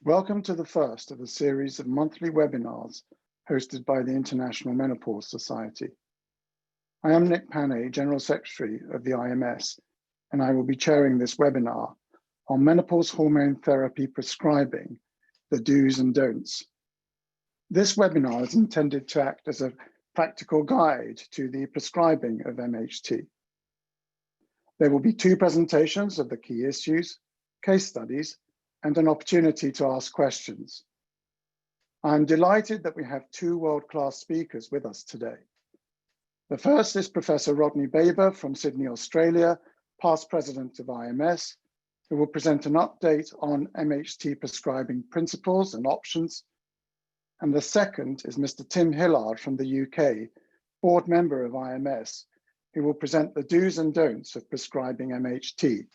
Welcome to the first of a series of monthly webinars hosted by the International Menopause Society. I am Nick Panay, General Secretary of the IMS, and I will be chairing this webinar on menopause hormone therapy prescribing, the do's and don'ts. This webinar is intended to act as a practical guide to the prescribing of MHT. There will be two presentations of the key issues, case studies, and an opportunity to ask questions. I'm delighted that we have two world-class speakers with us today. The first is Professor Rodney Baber from Sydney, Australia, past president of IMS, who will present an update on MHT prescribing principles and options. And the second is Mr. Tim Hillard from the UK, board member of IMS, who will present the do's and don'ts of prescribing MHT.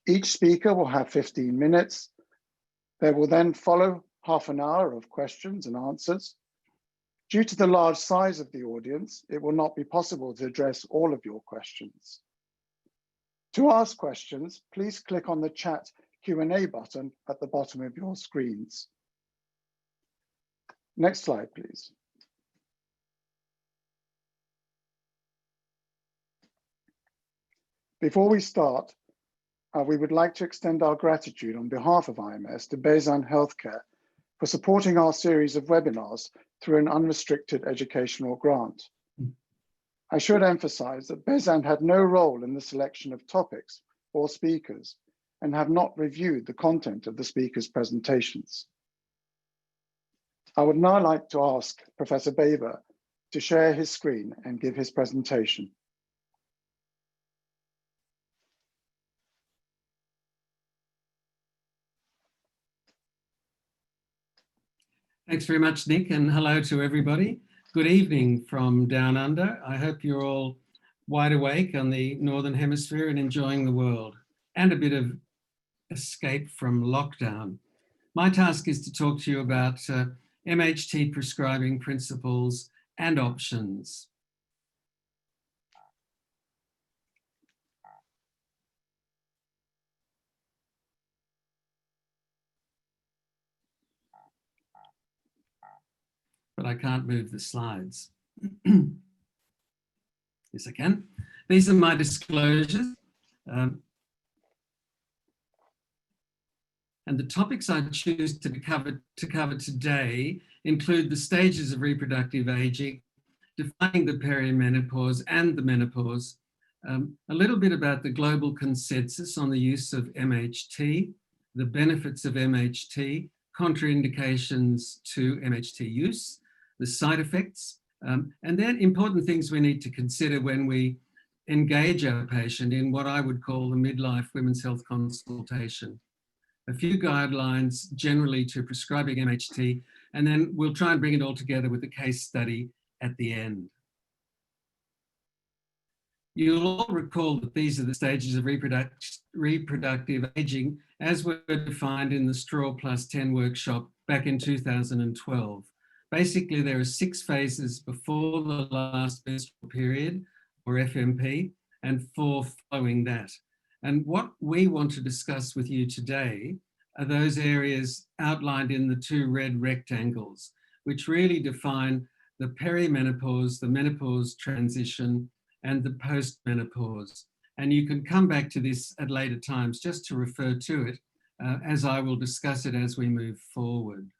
Each speaker will have 15 minutes. There will then follow half an hour of questions and answers. Due to the large size of the audience, it will not be possible to address all of your questions. To ask questions, please click on the chat Q&A button at the bottom of your screens. Next slide, please. Before we start, we would like to extend our gratitude on behalf of IMS to Bezan Healthcare for supporting our series of webinars through an unrestricted educational grant. I should emphasize that Bezan had no role in the selection of topics or speakers and have not reviewed the content of the speakers' presentations. I would now like to ask Professor Baber to share his screen and give his presentation. Thanks very much, Nick, and hello to everybody. Good evening from down under. I hope you're all wide awake on the Northern Hemisphere and enjoying the world and a bit of escape from lockdown. My task is to talk to you about MHT prescribing principles and options. But I can't move the slides. Yes, I can. These are my disclosures. And the topics I choose to cover today include the stages of reproductive aging, defining the perimenopause and the menopause, a little bit about the global consensus on the use of MHT, the benefits of MHT, contraindications to MHT use, the side effects, and then important things we need to consider when we engage our patient in what I would call the midlife women's health consultation. A few guidelines generally to prescribing MHT, and then we'll try and bring it all together with a case study at the end. You'll all recall that these are the stages of reproductive aging as were defined in the Straw Plus 10 workshop back in 2012. Basically, there are 6 phases before the last menstrual period, or FMP, and 4 following that. And what we want to discuss with you today are those areas outlined in the 2 red rectangles, which really define the perimenopause, the menopause transition, and the postmenopause. And you can come back to this at later times just to refer to it, as I will discuss it as we move forward.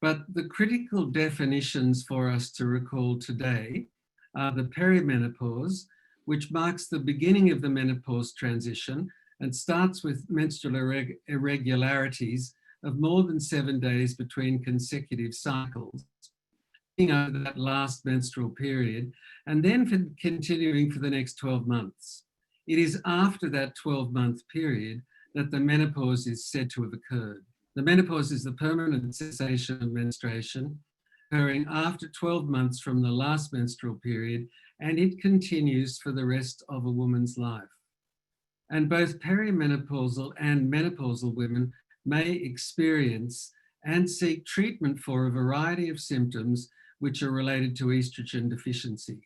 But the critical definitions for us to recall today are the perimenopause, which marks the beginning of the menopause transition and starts with menstrual irregularities of more than 7 days between consecutive cycles, over that last menstrual period, and then continuing for the next 12 months. It is after that 12-month period that the menopause is said to have occurred. The menopause is the permanent cessation of menstruation occurring after 12 months from the last menstrual period, and it continues for the rest of a woman's life. And both perimenopausal and menopausal women may experience and seek treatment for a variety of symptoms which are related to estrogen deficiency.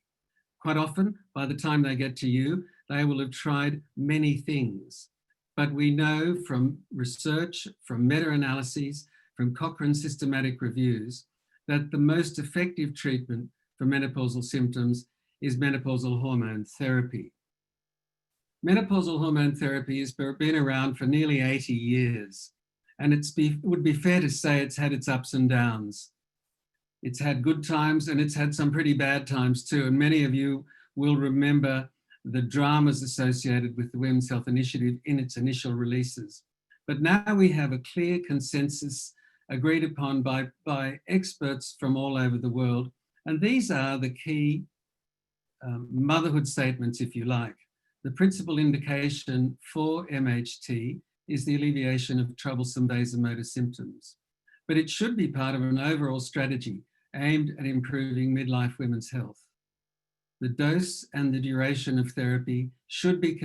Quite often, by the time they get to you, they will have tried many things. But we know from research, from meta-analyses, from Cochrane systematic reviews, that the most effective treatment for menopausal symptoms is menopausal hormone therapy. Menopausal hormone therapy has been around for nearly 80 years, and it would be fair to say it's had its ups and downs. It's had good times and it's had some pretty bad times too, and many of you will remember the dramas associated with the Women's Health Initiative in its initial releases. But now we have a clear consensus agreed upon by experts from all over the world, and these are the key motherhood statements, if you like. The principal indication for MHT is the alleviation of troublesome vasomotor symptoms, but it should be part of an overall strategy aimed at improving midlife women's health. The dose and the duration of therapy should be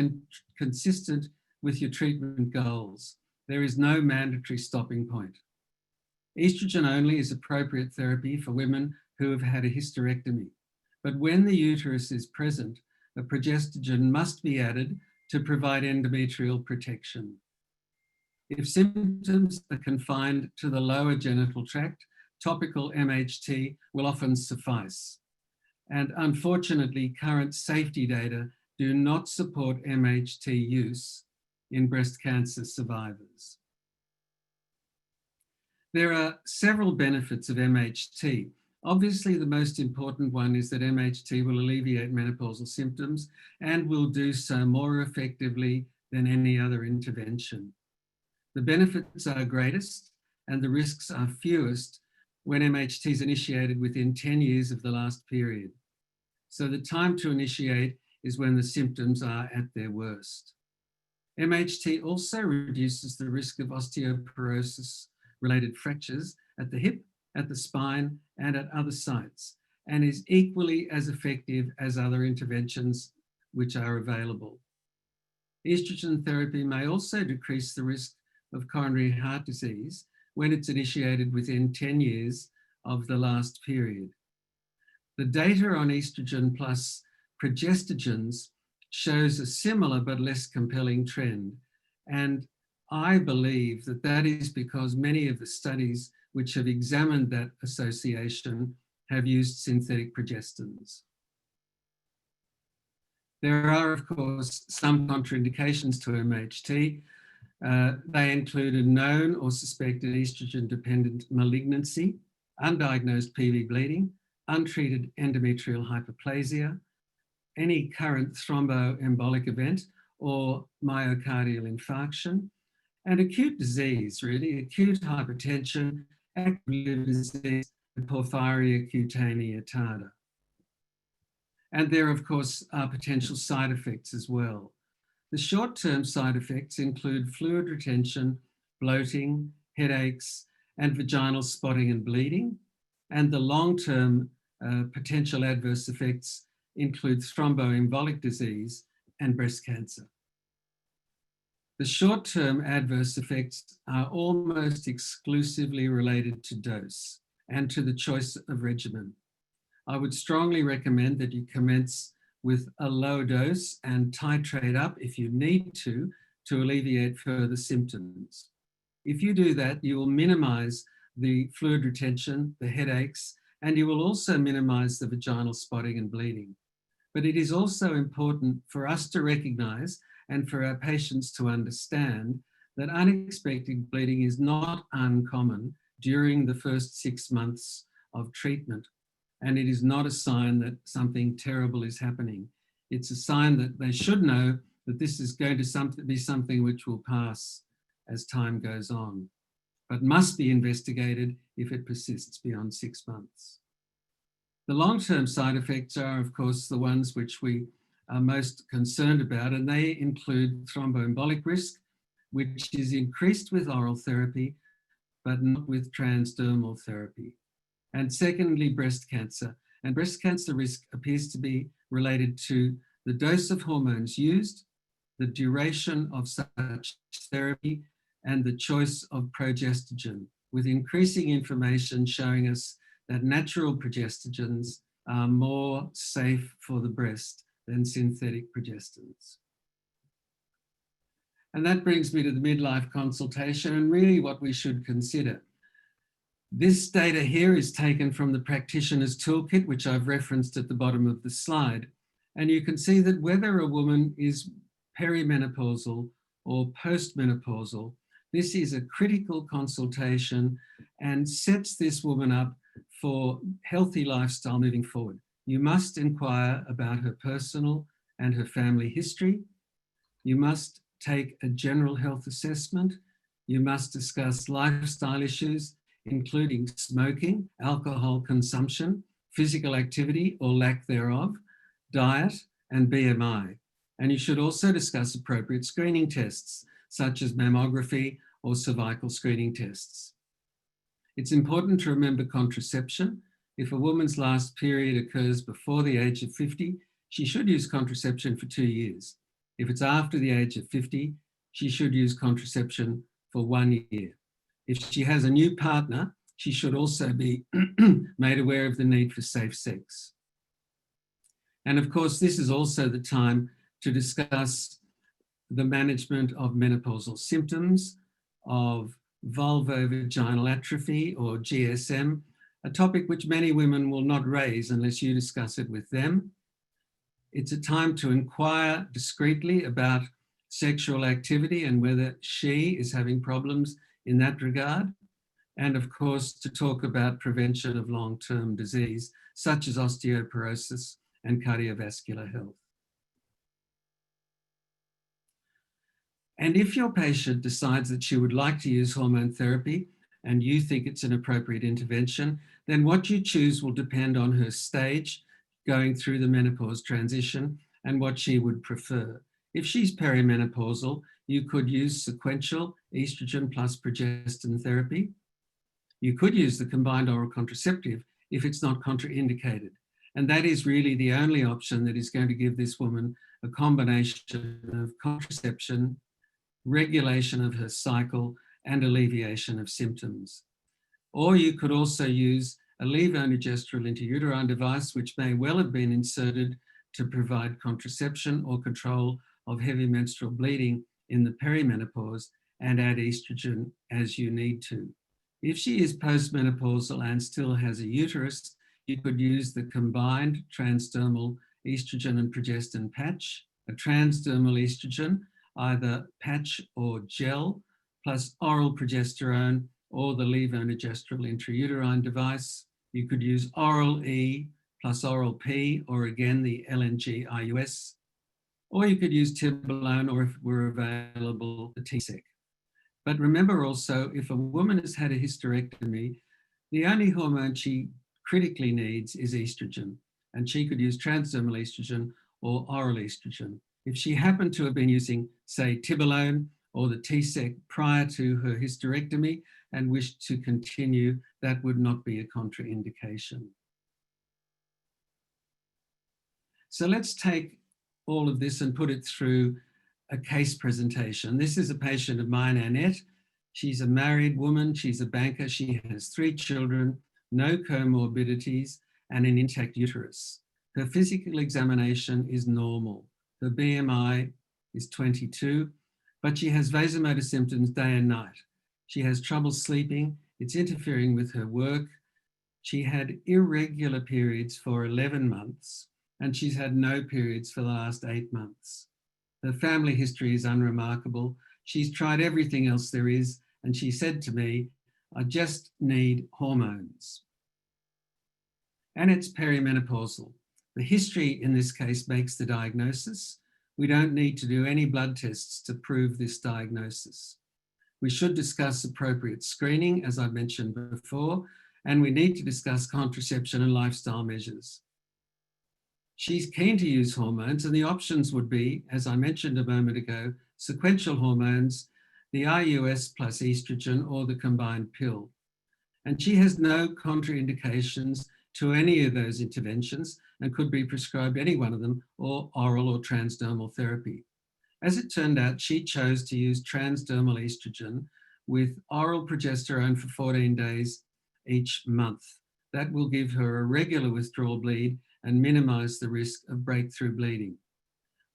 consistent with your treatment goals. There is no mandatory stopping point. Estrogen only is appropriate therapy for women who have had a hysterectomy, but when the uterus is present, a progestogen must be added to provide endometrial protection. If symptoms are confined to the lower genital tract, topical MHT will often suffice. And unfortunately, current safety data do not support MHT use in breast cancer survivors. There are several benefits of MHT. Obviously, the most important one is that MHT will alleviate menopausal symptoms and will do so more effectively than any other intervention. The benefits are greatest and the risks are fewest when MHT is initiated within 10 years of the last period. So the time to initiate is when the symptoms are at their worst. MHT also reduces the risk of osteoporosis-related fractures at the hip, at the spine, and at other sites, and is equally as effective as other interventions which are available. Estrogen therapy may also decrease the risk of coronary heart disease when it's initiated within 10 years of the last period. The data on estrogen plus progestogens shows a similar but less compelling trend. And I believe that that is because many of the studies which have examined that association have used synthetic progestins. There are, of course, some contraindications to MHT. They include a known or suspected estrogen-dependent malignancy, undiagnosed PV bleeding, untreated endometrial hyperplasia, any current thromboembolic event or myocardial infarction, and acute disease, really, acute hypertension, active liver disease, and porphyria cutanea tarda. And there, of course, are potential side effects as well. The short-term side effects include fluid retention, bloating, headaches, and vaginal spotting and bleeding. And the long-term potential adverse effects include thromboembolic disease and breast cancer. The short-term adverse effects are almost exclusively related to dose and to the choice of regimen. I would strongly recommend that you commence with a low dose and titrate up if you need to alleviate further symptoms. If you do that, you will minimize the fluid retention, the headaches, and you will also minimize the vaginal spotting and bleeding. But it is also important for us to recognize and for our patients to understand that unexpected bleeding is not uncommon during the first 6 months of treatment. And it is not a sign that something terrible is happening. It's a sign that they should know that this is going to be something which will pass as time goes on, but must be investigated if it persists beyond 6 months. The long-term side effects are, of course, the ones which we are most concerned about, and they include thromboembolic risk, which is increased with oral therapy, but not with transdermal therapy. And secondly, breast cancer. And breast cancer risk appears to be related to the dose of hormones used, the duration of such therapy, and the choice of progestogen, with increasing information showing us that natural progestogens are more safe for the breast than synthetic progestins. And that brings me to the midlife consultation and really what we should consider. This data here is taken from the practitioner's toolkit, which I've referenced at the bottom of the slide. And you can see that whether a woman is perimenopausal or postmenopausal, this is a critical consultation and sets this woman up for healthy lifestyle moving forward. You must inquire about her personal and her family history. You must take a general health assessment. You must discuss lifestyle issues, including smoking, alcohol consumption, physical activity or lack thereof, diet, and BMI. And you should also discuss appropriate screening tests, such as mammography or cervical screening tests. It's important to remember contraception. If a woman's last period occurs before the age of 50, she should use contraception for 2 years. If it's after the age of 50, she should use contraception for 1 year. If she has a new partner, she should also be made aware of the need for safe sex. And of course, this is also the time to discuss the management of menopausal symptoms, of vulvovaginal atrophy or GSM, a topic which many women will not raise unless you discuss it with them. It's a time to inquire discreetly about sexual activity and whether she is having problems in that regard. And of course, to talk about prevention of long-term disease, such as osteoporosis and cardiovascular health. And if your patient decides that she would like to use hormone therapy and you think it's an appropriate intervention, then what you choose will depend on her stage going through the menopause transition and what she would prefer. If she's perimenopausal, you could use sequential estrogen plus progestin therapy. You could use the combined oral contraceptive if it's not contraindicated. And that is really the only option that is going to give this woman a combination of contraception, regulation of her cycle, and alleviation of symptoms. Or you could also use a levonorgestrel intrauterine device, which may well have been inserted to provide contraception or control of heavy menstrual bleeding in the perimenopause and add estrogen as you need to. If she is postmenopausal and still has a uterus, you could use the combined transdermal estrogen and progestin patch, a transdermal estrogen, either patch or gel, plus oral progesterone or the levonorgestrel intrauterine device. You could use oral E plus oral P, or again the LNG IUS, or you could use tibolone, or if it were available, the TSEC. But remember also, if a woman has had a hysterectomy, the only hormone she critically needs is estrogen, and she could use transdermal estrogen or oral estrogen. If she happened to have been using, say, tibolone or the TSEC prior to her hysterectomy and wished to continue, that would not be a contraindication. So let's take all of this and put it through a case presentation. This is a patient of mine, Annette. She's a married woman, she's a banker, she has 3 children, no comorbidities, and an intact uterus. Her physical examination is normal. Her BMI is 22, but she has vasomotor symptoms day and night. She has trouble sleeping, it's interfering with her work. She had irregular periods for 11 months, and she's had no periods for the last 8 months. Her family history is unremarkable. She's tried everything else there is, and she said to me, I just need hormones. And it's perimenopausal. The history in this case makes the diagnosis. We don't need to do any blood tests to prove this diagnosis. We should discuss appropriate screening, as I mentioned before, and we need to discuss contraception and lifestyle measures. She's keen to use hormones, and the options would be, as I mentioned a moment ago, sequential hormones, the IUS plus estrogen, or the combined pill. And she has no contraindications to any of those interventions and could be prescribed any one of them, or oral or transdermal therapy. As it turned out, she chose to use transdermal estrogen with oral progesterone for 14 days each month. That will give her a regular withdrawal bleed and minimize the risk of breakthrough bleeding.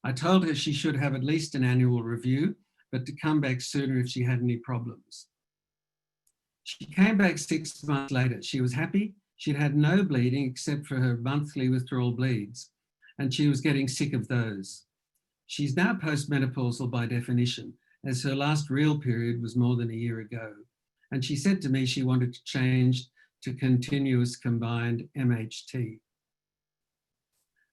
I told her she should have at least an annual review but to come back sooner if she had any problems. She came back 6 months later. She was happy. She'd had no bleeding except for her monthly withdrawal bleeds, and she was getting sick of those. She's now postmenopausal by definition, as her last real period was more than a year ago. And she said to me she wanted to change to continuous combined MHT.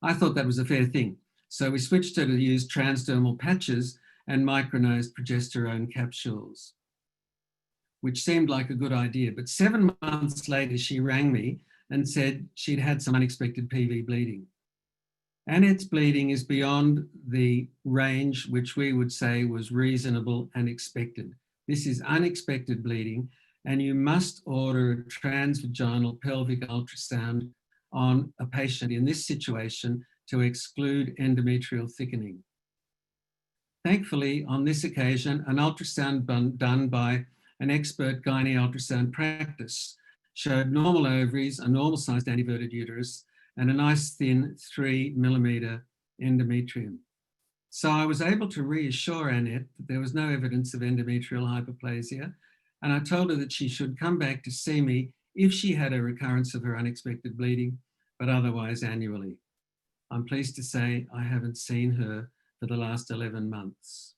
I thought that was a fair thing. So we switched her to use transdermal patches and micronized progesterone capsules, which seemed like a good idea. But 7 months later, she rang me and said she'd had some unexpected PV bleeding. And its bleeding is beyond the range which we would say was reasonable and expected. This is unexpected bleeding, and you must order a transvaginal pelvic ultrasound on a patient in this situation to exclude endometrial thickening. Thankfully, on this occasion, an ultrasound done by an expert gynae ultrasound practice showed normal ovaries, a normal sized anteverted uterus, and a nice thin 3 millimeter endometrium. So I was able to reassure Annette that there was no evidence of endometrial hyperplasia, and I told her that she should come back to see me if she had a recurrence of her unexpected bleeding, but otherwise annually. I'm pleased to say I haven't seen her for the last 11 months.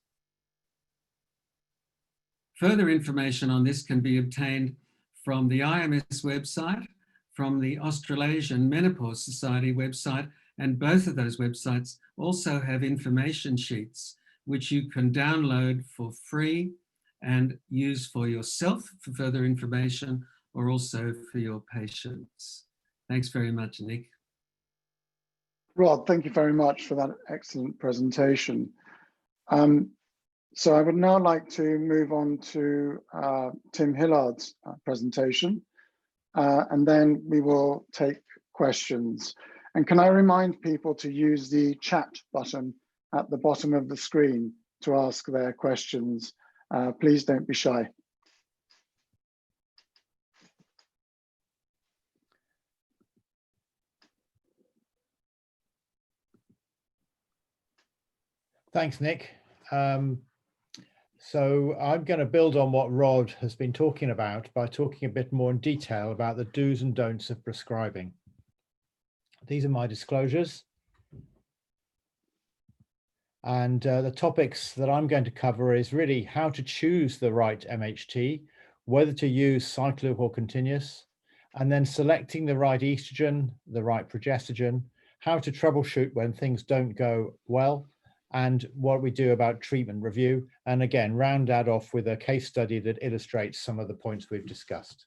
Further information on this can be obtained from the IMS website, from the Australasian Menopause Society website, and both of those websites also have information sheets which you can download for free and use for yourself for further information, or also for your patients. Thanks very much, Nick. Rod, thank you very much for that excellent presentation. So I would now like to move on to Tim Hillard's presentation, and then we will take questions. And can I remind people to use the chat button at the bottom of the screen to ask their questions. Please don't be shy. Thanks, Nick. So I'm going to build on what Rod has been talking about by talking a bit more in detail about the do's and don'ts of prescribing. These are my disclosures. And the topics that I'm going to cover is really how to choose the right MHT, whether to use cyclic or continuous, and then selecting the right estrogen, the right progestogen, how to troubleshoot when things don't go well, and what we do about treatment review. And again, round that off with a case study that illustrates some of the points we've discussed.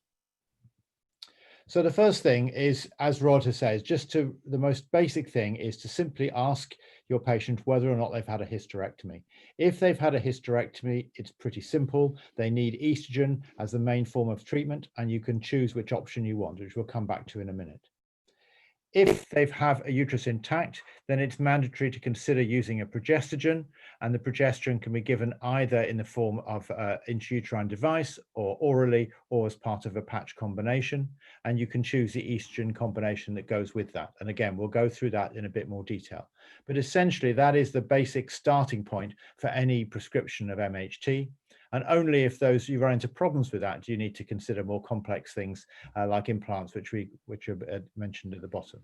So the first thing is, as Rod has said, the most basic thing is to simply ask your patient whether or not they've had a hysterectomy. If they've had a hysterectomy, it's pretty simple. They need estrogen as the main form of treatment, and you can choose which option you want, which we'll come back to in a minute. If they have a uterus intact, then it's mandatory to consider using a progestogen, and the progesterone can be given either in the form of an intrauterine device or orally or as part of a patch combination, and you can choose the estrogen combination that goes with that. And again, we'll go through that in a bit more detail. But essentially, that is the basic starting point for any prescription of MHT. And only if you run into problems with that do you need to consider more complex things like implants, which are mentioned at the bottom.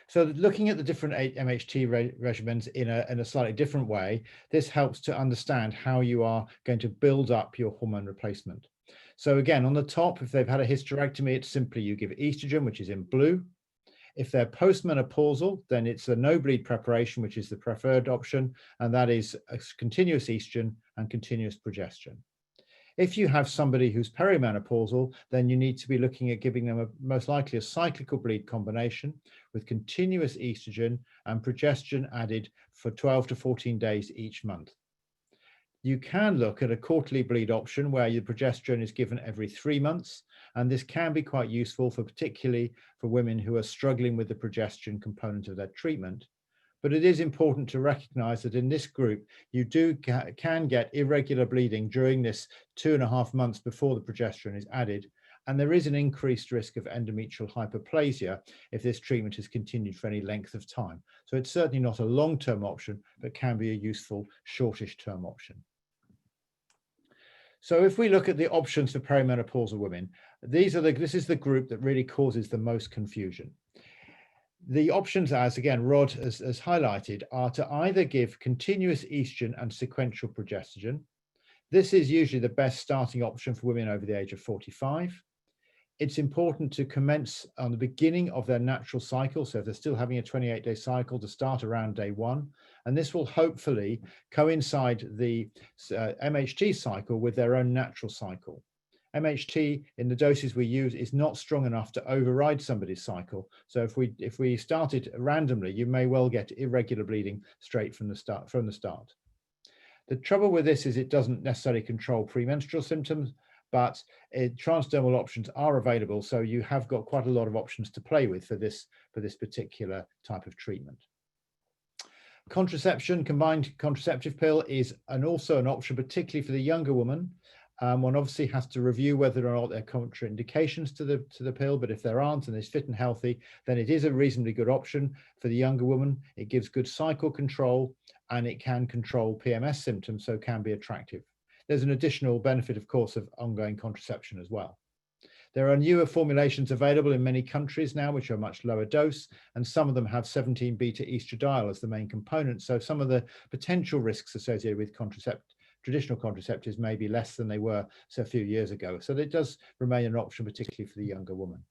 So looking at the different MHT regimens in a slightly different way, this helps to understand how you are going to build up your hormone replacement. So again, on the top, if they've had a hysterectomy, it's simply you give estrogen, which is in blue. If they're postmenopausal, then it's a no-bleed preparation, which is the preferred option, and that is a continuous estrogen and continuous progesterone. If you have somebody who's perimenopausal, then you need to be looking at giving them most likely a cyclical bleed combination with continuous estrogen and progesterone added for 12 to 14 days each month. You can look at a quarterly bleed option where the progesterone is given every 3 months, and this can be quite useful particularly for women who are struggling with the progesterone component of their treatment. But it is important to recognize that in this group, you can get irregular bleeding during this 2.5 months before the progesterone is added, And there is an increased risk of endometrial hyperplasia if this treatment is continued for any length of time. So it's certainly not a long-term option, but can be a useful shortish term option. So if we look at the options for perimenopausal women, this is the group that really causes the most confusion. The options, as again Rod has highlighted, are to either give continuous estrogen and sequential progesterone. This is usually the best starting option for women over the age of 45. It's important to commence on the beginning of their natural cycle. So if they're still having a 28-day cycle, to start around day 1. And this will hopefully coincide the MHT cycle with their own natural cycle. MHT in the doses we use is not strong enough to override somebody's cycle. So if we started randomly, you may well get irregular bleeding straight from the start. The trouble with this is it doesn't necessarily control premenstrual symptoms, but transdermal options are available. So you have got quite a lot of options to play with for this particular type of treatment. Contraception, combined contraceptive pill, is also an option, particularly for the younger woman. One obviously has to review whether or not there are contraindications to the pill, but if there aren't and it's fit and healthy, then it is a reasonably good option for the younger woman. It gives good cycle control and it can control PMS symptoms, so can be attractive. There's an additional benefit, of course, of ongoing contraception as well. There are newer formulations available in many countries now, which are much lower dose, and some of them have 17-beta estradiol as the main component. So some of the potential risks associated with traditional contraceptives may be less than they were a few years ago. So it does remain an option, particularly for the younger woman.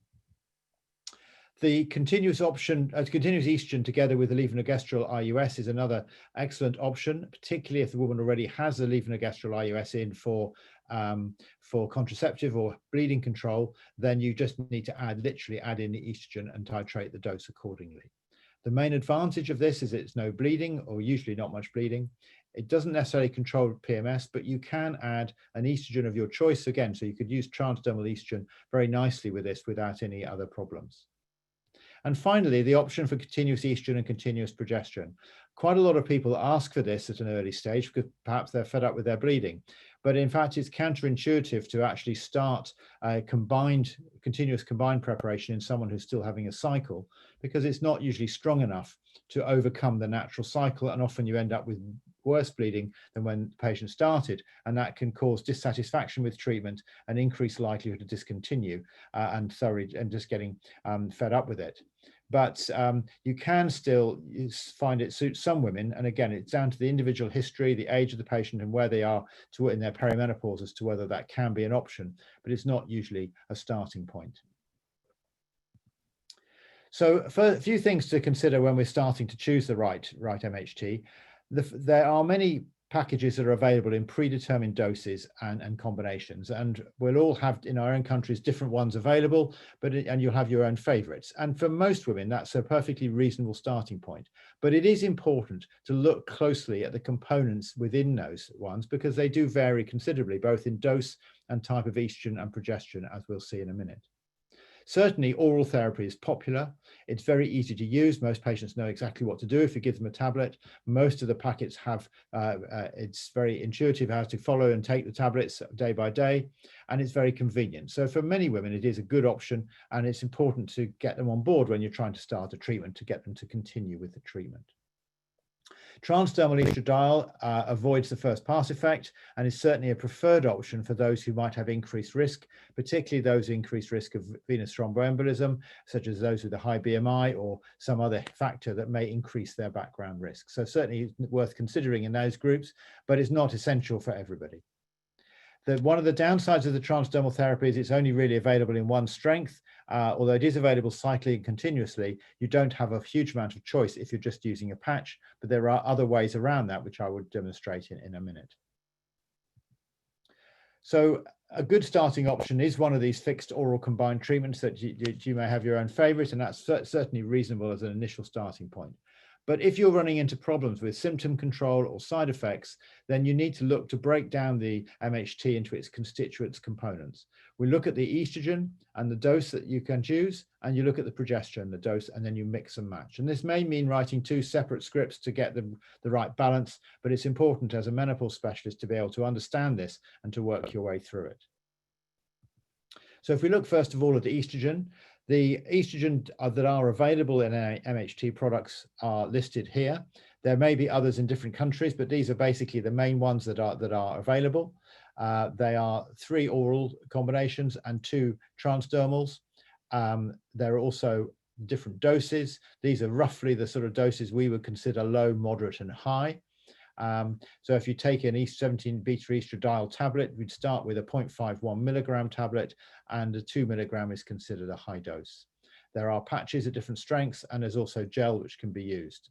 The continuous option, continuous estrogen together with the levonorgestrel IUS is another excellent option, particularly if the woman already has a levonorgestrel IUS in for contraceptive or bleeding control. Then you just need to literally add in the estrogen and titrate the dose accordingly. The main advantage of this is it's no bleeding, or usually not much bleeding. It doesn't necessarily control PMS, but you can add an estrogen of your choice again. So you could use transdermal estrogen very nicely with this without any other problems. And finally, the option for continuous estrogen and continuous progesterone. Quite a lot of people ask for this at an early stage because perhaps they're fed up with their bleeding. But in fact, it's counterintuitive to actually start a continuous combined preparation in someone who's still having a cycle, because it's not usually strong enough to overcome the natural cycle. And often you end up with worse bleeding than when the patient started. And that can cause dissatisfaction with treatment and increased likelihood to discontinue and just getting fed up with it. But you can still find it suits some women. And again, it's down to the individual history, the age of the patient and where they are in their perimenopause as to whether that can be an option, but it's not usually a starting point. So a few things to consider when we're starting to choose the right MHT. There are many packages that are available in predetermined doses and combinations, and we'll all have in our own countries different ones available, and you'll have your own favorites. And for most women, that's a perfectly reasonable starting point. But it is important to look closely at the components within those ones, because they do vary considerably, both in dose and type of estrogen and progesterone, as we'll see in a minute. Certainly, oral therapy is popular. It's very easy to use. Most patients know exactly what to do if you give them a tablet. Most of the packets have, it's very intuitive how to follow and take the tablets day by day, and it's very convenient. So for many women, it is a good option, and it's important to get them on board when you're trying to start a treatment to get them to continue with the treatment. Transdermal estradiol avoids the first pass effect and is certainly a preferred option for those who might have increased risk, particularly those increased risk of venous thromboembolism, such as those with a high BMI or some other factor that may increase their background risk. So certainly worth considering in those groups, but it's not essential for everybody. One of the downsides of the transdermal therapy is it's only really available in one strength. Although it is available cyclically and continuously, you don't have a huge amount of choice if you're just using a patch, but there are other ways around that, which I would demonstrate in a minute. So a good starting option is one of these fixed oral combined treatments that you may have your own favorite, and that's certainly reasonable as an initial starting point. But if you're running into problems with symptom control or side effects, then you need to look to break down the MHT into its constituent components. We look at the estrogen and the dose that you can choose, and you look at the progesterone, the dose, and then you mix and match. And this may mean writing 2 separate scripts to get the right balance, but it's important as a menopause specialist to be able to understand this and to work your way through it. So if we look first of all at the estrogen that are available in MHT products are listed here. There may be others in different countries, but these are basically the main ones that are available. They are 3 oral combinations and 2 transdermals. There are also different doses. These are roughly the sort of doses we would consider low, moderate, and high. So if you take an 17-beta estradiol tablet, we'd start with a 0.51 milligram tablet, and a 2 milligram is considered a high dose. There are patches at different strengths, and there's also gel which can be used.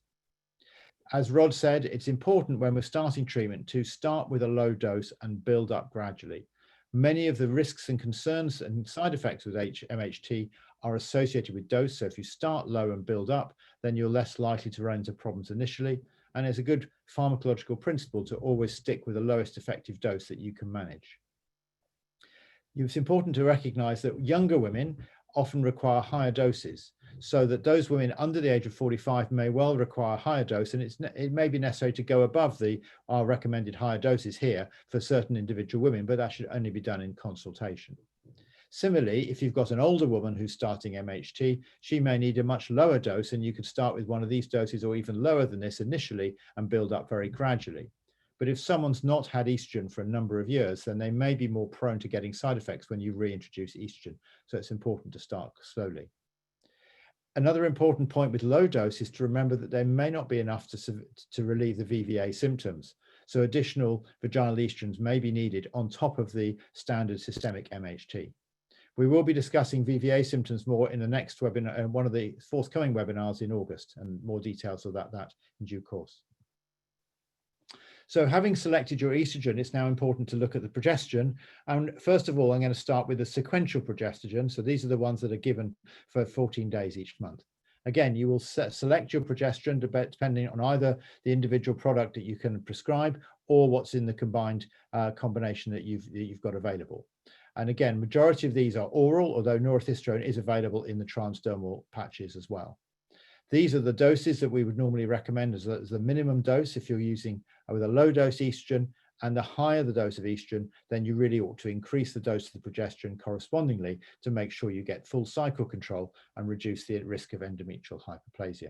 As Rod said, it's important when we're starting treatment to start with a low dose and build up gradually. Many of the risks and concerns and side effects with MHT are associated with dose. So if you start low and build up, then you're less likely to run into problems initially. And it's a good pharmacological principle to always stick with the lowest effective dose that you can manage. It's important to recognize that younger women often require higher doses, so that those women under the age of 45 may well require a higher dose, and it may be necessary to go above our recommended higher doses here for certain individual women, but that should only be done in consultation. Similarly, if you've got an older woman who's starting MHT, she may need a much lower dose, and you could start with one of these doses or even lower than this initially and build up very gradually. But if someone's not had estrogen for a number of years, then they may be more prone to getting side effects when you reintroduce estrogen. So it's important to start slowly. Another important point with low dose is to remember that there may not be enough to relieve the VVA symptoms. So additional vaginal estrogens may be needed on top of the standard systemic MHT. We will be discussing VVA symptoms more in the next webinar, one of the forthcoming webinars in August, and more details of that in due course. So having selected your estrogen, it's now important to look at the progesterone. And first of all, I'm going to start with the sequential progestogen. So these are the ones that are given for 14 days each month. Again, you will select your progesterone depending on either the individual product that you can prescribe or what's in the combined combination that you've got available. And again, majority of these are oral, although norethisterone is available in the transdermal patches as well. These are the doses that we would normally recommend as the minimum dose if you're using with a low dose estrogen, and the higher the dose of estrogen, then you really ought to increase the dose of the progesterone correspondingly to make sure you get full cycle control and reduce the risk of endometrial hyperplasia.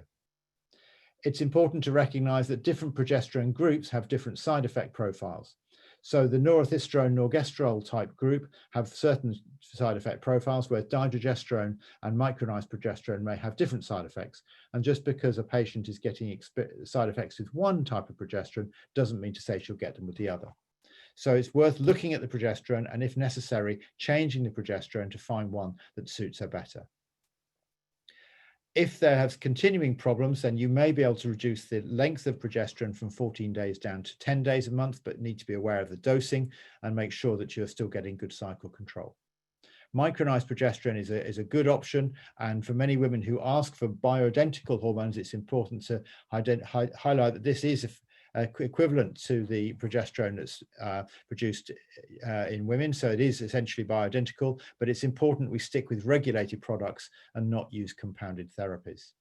It's important to recognize that different progesterone groups have different side effect profiles. So the norethisterone norgestrol type group have certain side effect profiles, where dydrogesterone and micronized progesterone may have different side effects. And just because a patient is getting side effects with one type of progesterone doesn't mean to say she'll get them with the other. So it's worth looking at the progesterone and, if necessary, changing the progesterone to find one that suits her better. If they have continuing problems, then you may be able to reduce the length of progesterone from 14 days down to 10 days a month, but need to be aware of the dosing and make sure that you're still getting good cycle control. Micronized progesterone is a good option, and for many women who ask for bioidentical hormones, it's important to highlight that this is equivalent to the progesterone that's produced in women. So it is essentially bioidentical, but it's important we stick with regulated products and not use compounded therapies.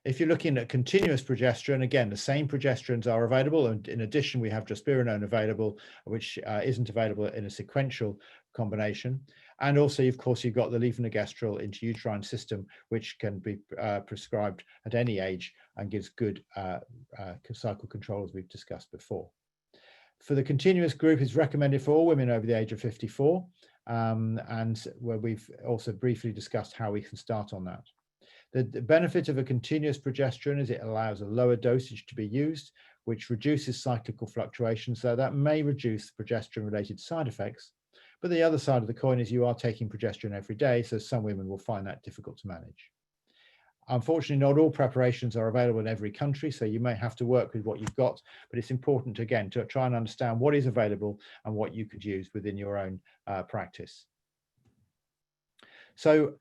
If you're looking at continuous progesterone, again, the same progesterones are available. And in addition, we have drospirenone available, which isn't available in a sequential combination. And also, of course, you've got the levonorgestrel intrauterine system, which can be prescribed at any age and gives good cycle control, as we've discussed before. For the continuous group, is recommended for all women over the age of 54, and where we've also briefly discussed how we can start on that. The benefit of a continuous progesterone is it allows a lower dosage to be used, which reduces cyclical fluctuations, so that may reduce progesterone-related side effects. But the other side of the coin is you are taking progesterone every day, so some women will find that difficult to manage. Unfortunately, not all preparations are available in every country, so you may have to work with what you've got, but it's important, again, to try and understand what is available and what you could use within your own practice. So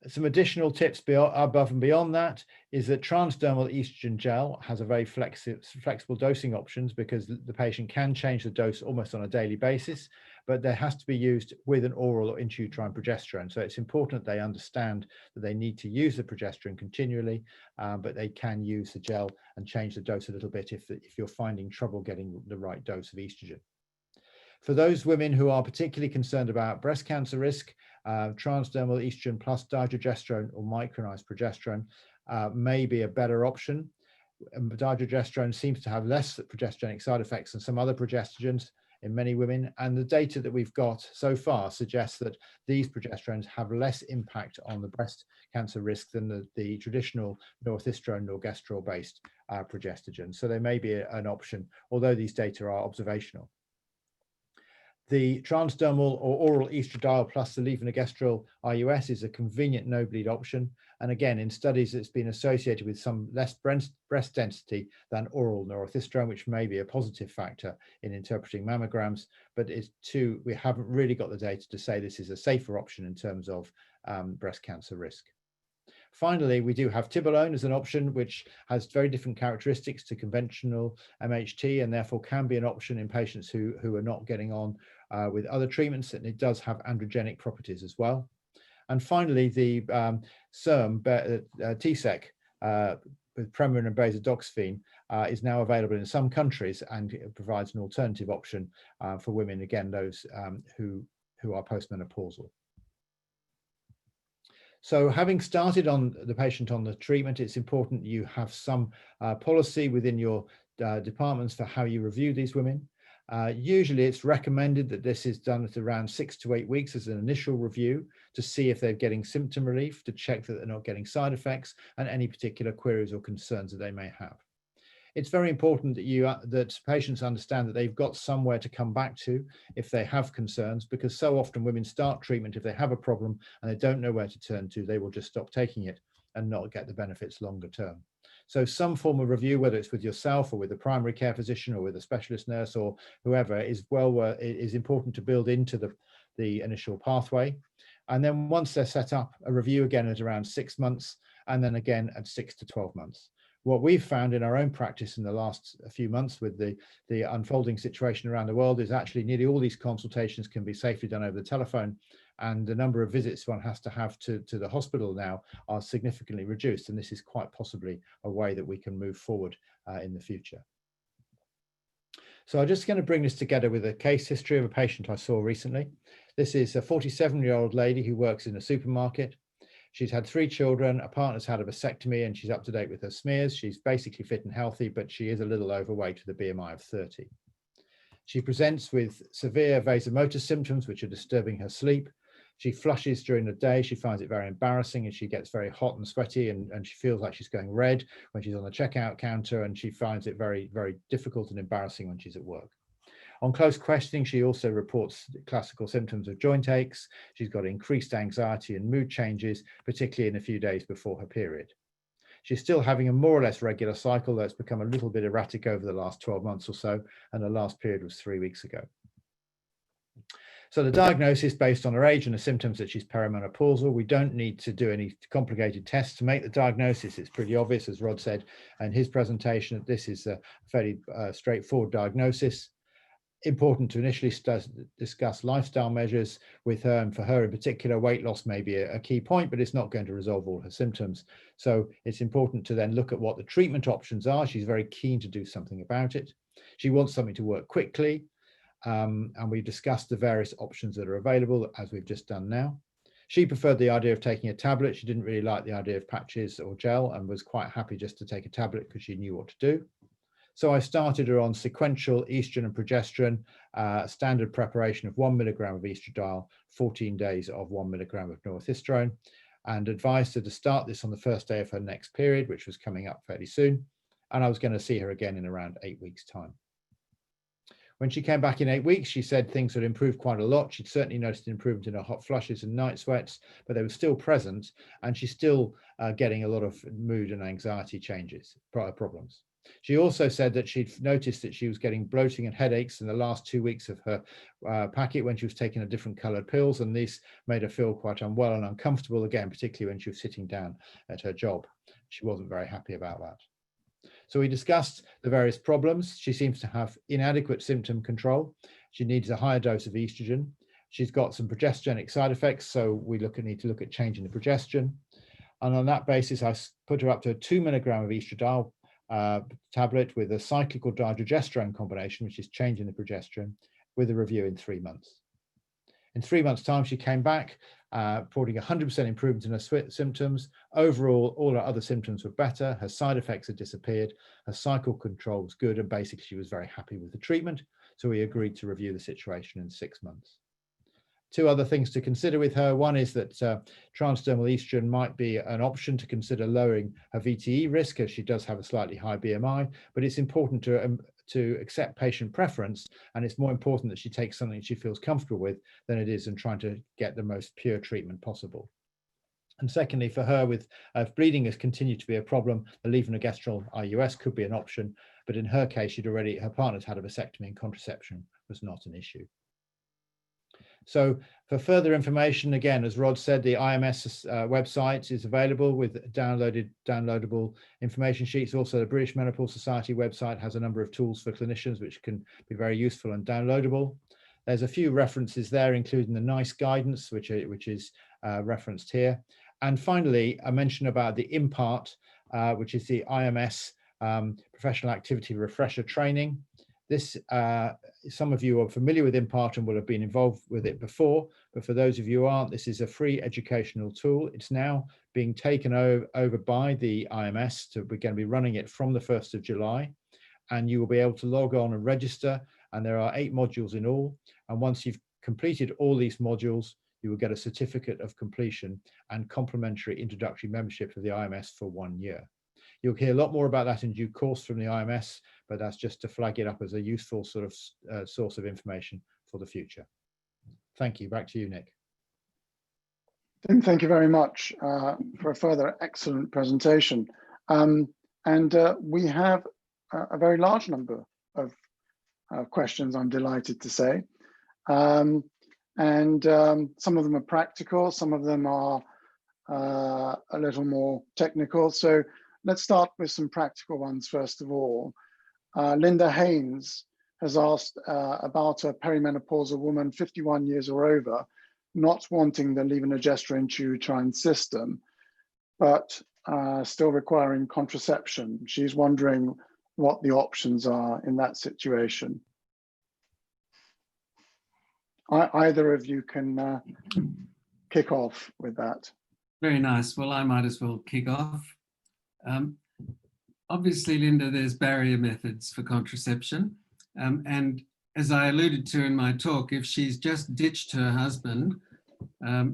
some additional tips above and beyond that is that transdermal estrogen gel has a very flexible dosing options, because the patient can change the dose almost on a daily basis, but there has to be used with an oral or intrauterine progesterone. So it's important that they understand that they need to use the progesterone continually, but they can use the gel and change the dose a little bit if you're finding trouble getting the right dose of estrogen. For those women who are particularly concerned about breast cancer risk, transdermal estrogen plus dydrogesterone or micronized progesterone may be a better option. Dydrogesterone seems to have less progesteronic side effects than some other progestogens in many women, and the data that we've got so far suggests that these progesterones have less impact on the breast cancer risk than the traditional northisterone norgestrel based progestogens. So they may be an option, although these data are observational. The transdermal or oral estradiol plus the levonorgestrel IUS is a convenient no-bleed option. And again, in studies, it's been associated with some less breast density than oral northisterone, which may be a positive factor in interpreting mammograms. But we haven't really got the data to say this is a safer option in terms of breast cancer risk. Finally, we do have tibolone as an option, which has very different characteristics to conventional MHT and therefore can be an option in patients who are not getting on with other treatments, and it does have androgenic properties as well. And finally, the SERM TSEC with Premarin and bazodoxifene is now available in some countries, and it provides an alternative option for women, again, those who are postmenopausal. So having started on the patient on the treatment, it's important you have some policy within your departments for how you review these women. Usually it's recommended that this is done at around 6 to 8 weeks as an initial review to see if they're getting symptom relief, to check that they're not getting side effects and any particular queries or concerns that they may have. It's very important that that patients understand that they've got somewhere to come back to if they have concerns, because so often women start treatment if they have a problem and they don't know where to turn to, they will just stop taking it and not get the benefits longer term. So some form of review, whether it's with yourself or with a primary care physician or with a specialist nurse or whoever, is important to build into the initial pathway. And then once they're set up, a review again at around 6 months, and then again at 6 to 12 months. What we've found in our own practice in the last few months with the unfolding situation around the world is actually nearly all these consultations can be safely done over the telephone, and the number of visits one has to have to the hospital now are significantly reduced, and this is quite possibly a way that we can move forward in the future. So I'm just going to bring this together with a case history of a patient I saw recently. This is a 47-year-old lady who works in a supermarket. She's had 3 children, a partner's had a vasectomy, and she's up to date with her smears. She's basically fit and healthy, but she is a little overweight with a BMI of 30. She presents with severe vasomotor symptoms, which are disturbing her sleep. She flushes during the day. She finds it very embarrassing, and she gets very hot and sweaty, and she feels like she's going red when she's on the checkout counter, and she finds it very, very difficult and embarrassing when she's at work. On close questioning, she also reports classical symptoms of joint aches. She's got increased anxiety and mood changes, particularly in a few days before her period. She's still having a more or less regular cycle that's become a little bit erratic over the last 12 months or so, and the last period was 3 weeks ago. So the diagnosis based on her age and the symptoms that she's perimenopausal. We don't need to do any complicated tests to make the diagnosis. It's pretty obvious, as Rod said in his presentation, that this is a fairly straightforward diagnosis. Important to initially discuss lifestyle measures with her, and for her in particular, weight loss may be a key point, but it's not going to resolve all her symptoms. So it's important to then look at what the treatment options are. She's very keen to do something about it. She wants something to work quickly, and we've discussed the various options that are available, as we've just done now. She preferred the idea of taking a tablet. She didn't really like the idea of patches or gel, and was quite happy just to take a tablet because she knew what to do. So I started her on sequential estrogen and progesterone, standard preparation of 1 milligram of estradiol, 14 days of 1 milligram of northisterone, and advised her to start this on the first day of her next period, which was coming up fairly soon. And I was going to see her again in around 8 weeks' time. When she came back in 8 weeks, she said things had improved quite a lot. She'd certainly noticed an improvement in her hot flushes and night sweats, but they were still present, and she's still getting a lot of mood and anxiety problems. She also said that she'd noticed that she was getting bloating and headaches in the last 2 weeks of her packet when she was taking a different coloured pills, and these made her feel quite unwell and uncomfortable, again, particularly when she was sitting down at her job. She wasn't very happy about that. So we discussed the various problems. She seems to have inadequate symptom control. She needs a higher dose of estrogen. She's got some progestogenic side effects, so we need to look at changing the progestin. And on that basis, I put her up to a 2 milligram of estradiol tablet with a cyclical dydrogesterone combination, which is changing the progesterone, with a review in 3 months. In 3 months' time, she came back, reporting 100% improvement in her symptoms. Overall, all her other symptoms were better. Her side effects had disappeared. Her cycle control was good, and basically she was very happy with the treatment. So we agreed to review the situation in 6 months. 2 other things to consider with her. One is that transdermal estrogen might be an option to consider lowering her VTE risk, as she does have a slightly high BMI, but it's important to accept patient preference, and it's more important that she takes something she feels comfortable with than it is in trying to get the most pure treatment possible. And secondly, for her, with if bleeding has continued to be a problem, the levonorgestrel IUS could be an option, but in her case, her partner's had a vasectomy, and contraception was not an issue. So for further information, again, as Rod said, the IMS website is available with downloadable information sheets. Also, the British Menopause Society website has a number of tools for clinicians which can be very useful and downloadable. There's a few references there, including the NICE guidance, which is referenced here. And finally, a mention about the IMPART, which is the IMS Professional Activity Refresher Training. This, some of you are familiar with IMPART and will have been involved with it before, but for those of you who aren't, this is a free educational tool. It's now being taken over by the IMS, so we're going to be running it from the 1st of July, and you will be able to log on and register, and there are 8 modules in all, and once you've completed all these modules, you will get a certificate of completion and complimentary introductory membership of the IMS for 1 year. You'll hear a lot more about that in due course from the IMS, but that's just to flag it up as a useful sort of source of information for the future. Thank you. Back to you, Nick. Tim, thank you very much for a further excellent presentation. We have a very large number of questions, I'm delighted to say. Some of them are practical, some of them are a little more technical. So let's start with some practical ones first of all. Linda Haynes has asked about a perimenopausal woman, 51 years or over, not wanting the levonorgestrel intrauterine system, but still requiring contraception. She's wondering what the options are in that situation. Either of you can kick off with that. Very nice. Well, I might as well kick off. Obviously, Linda, there's barrier methods for contraception. And as I alluded to in my talk, if she's just ditched her husband,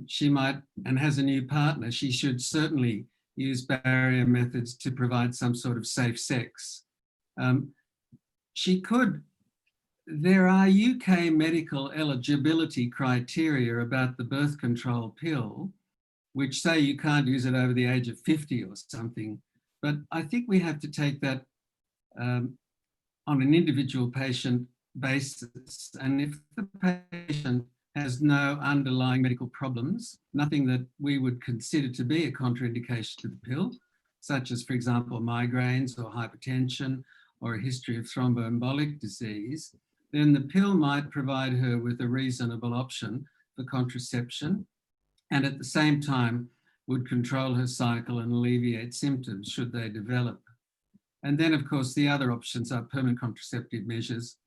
she might, and has a new partner, she should certainly use barrier methods to provide some sort of safe sex. She could, there are UK medical eligibility criteria about the birth control pill, which say you can't use it over the age of 50 or something. But I think we have to take that on an individual patient basis. And if the patient has no underlying medical problems, nothing that we would consider to be a contraindication to the pill, such as, for example, migraines or hypertension or a history of thromboembolic disease, then the pill might provide her with a reasonable option for contraception, and at the same time would control her cycle and alleviate symptoms should they develop. And then, of course, the other options are permanent contraceptive measures,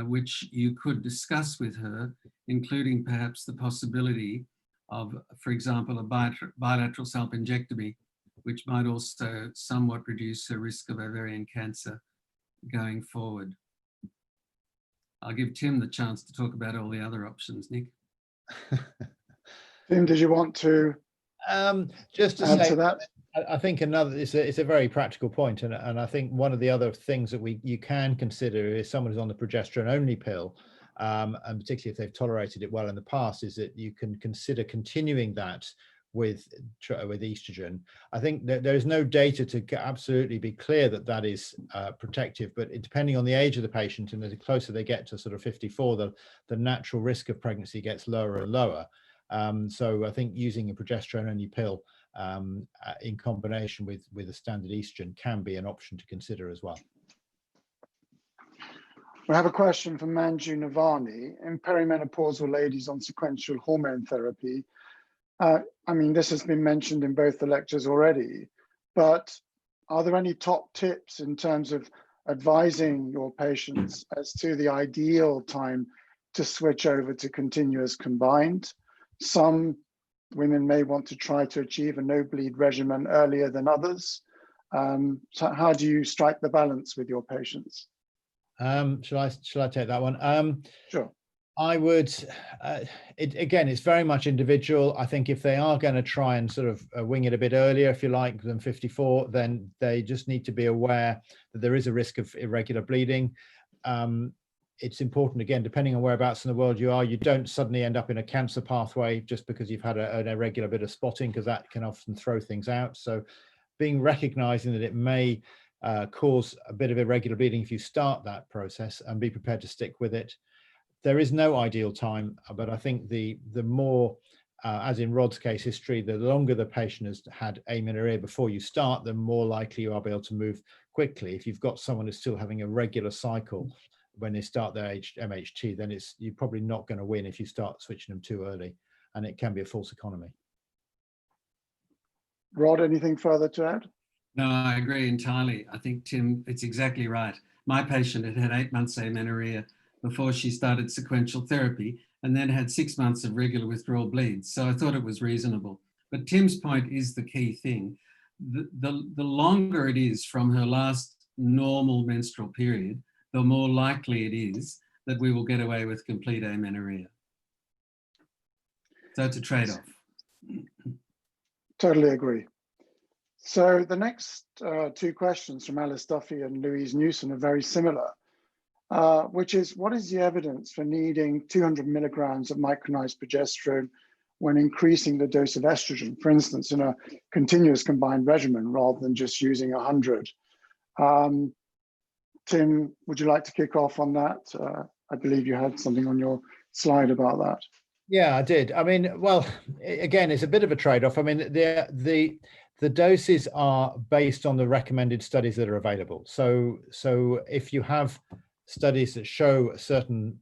which you could discuss with her, including perhaps the possibility of, for example, a bilateral salpingectomy, which might also somewhat reduce her risk of ovarian cancer going forward. I'll give Tim the chance to talk about all the other options, Nick. Tim, did you want to just to add say to that? I think another, it's a very practical point, and I think one of the other things that you can consider is someone who's on the progesterone only pill, and particularly if they've tolerated it well in the past, is that you can consider continuing that with estrogen. I think that there is no data to absolutely be clear that that is protective, but depending on the age of the patient, and the closer they get to sort of 54, the natural risk of pregnancy gets lower and lower. So I think using a progesterone only pill in combination with a standard estrogen can be an option to consider as well. We have a question from Manju Navani. In perimenopausal ladies on sequential hormone therapy, I mean, this has been mentioned in both the lectures already, but are there any top tips in terms of advising your patients as to the ideal time to switch over to continuous combined. Some women may want to try to achieve a no bleed regimen earlier than others. So how do you strike the balance with your patients? Shall I take that one? Sure. I would, again, it's very much individual. I think if they are going to try and sort of wing it a bit earlier, if you like, than 54, then they just need to be aware that there is a risk of irregular bleeding. It's important, again, depending on whereabouts in the world you are, you don't suddenly end up in a cancer pathway just because you've had an irregular bit of spotting, because that can often throw things out. So recognizing that it may cause a bit of irregular bleeding if you start that process, and be prepared to stick with it. There is no ideal time, but I think the more, as in Rod's case history, the longer the patient has had amenorrhea before you start, the more likely you are able to move quickly. If you've got someone who's still having a regular cycle when they start their MHT, then you're probably not going to win if you start switching them too early, and it can be a false economy. Rod, anything further to add? No, I agree entirely. I think, Tim, it's exactly right. My patient had 8 months amenorrhea before she started sequential therapy, and then had 6 months of regular withdrawal bleeds. So I thought it was reasonable. But Tim's point is the key thing. The longer it is from her last normal menstrual period, the more likely it is that we will get away with complete amenorrhea. So it's a trade-off. Totally agree. So the next two questions from Alice Duffy and Louise Newson are very similar. Which is, what is the evidence for needing 200 milligrams of micronized progesterone when increasing the dose of estrogen, for instance, in a continuous combined regimen rather than just using 100? Tim, would you like to kick off on that? I believe you had something on your slide about that. Yeah, I did. I mean, well, again, it's a bit of a trade-off. I mean, the doses are based on the recommended studies that are available. So if you have studies that show a certain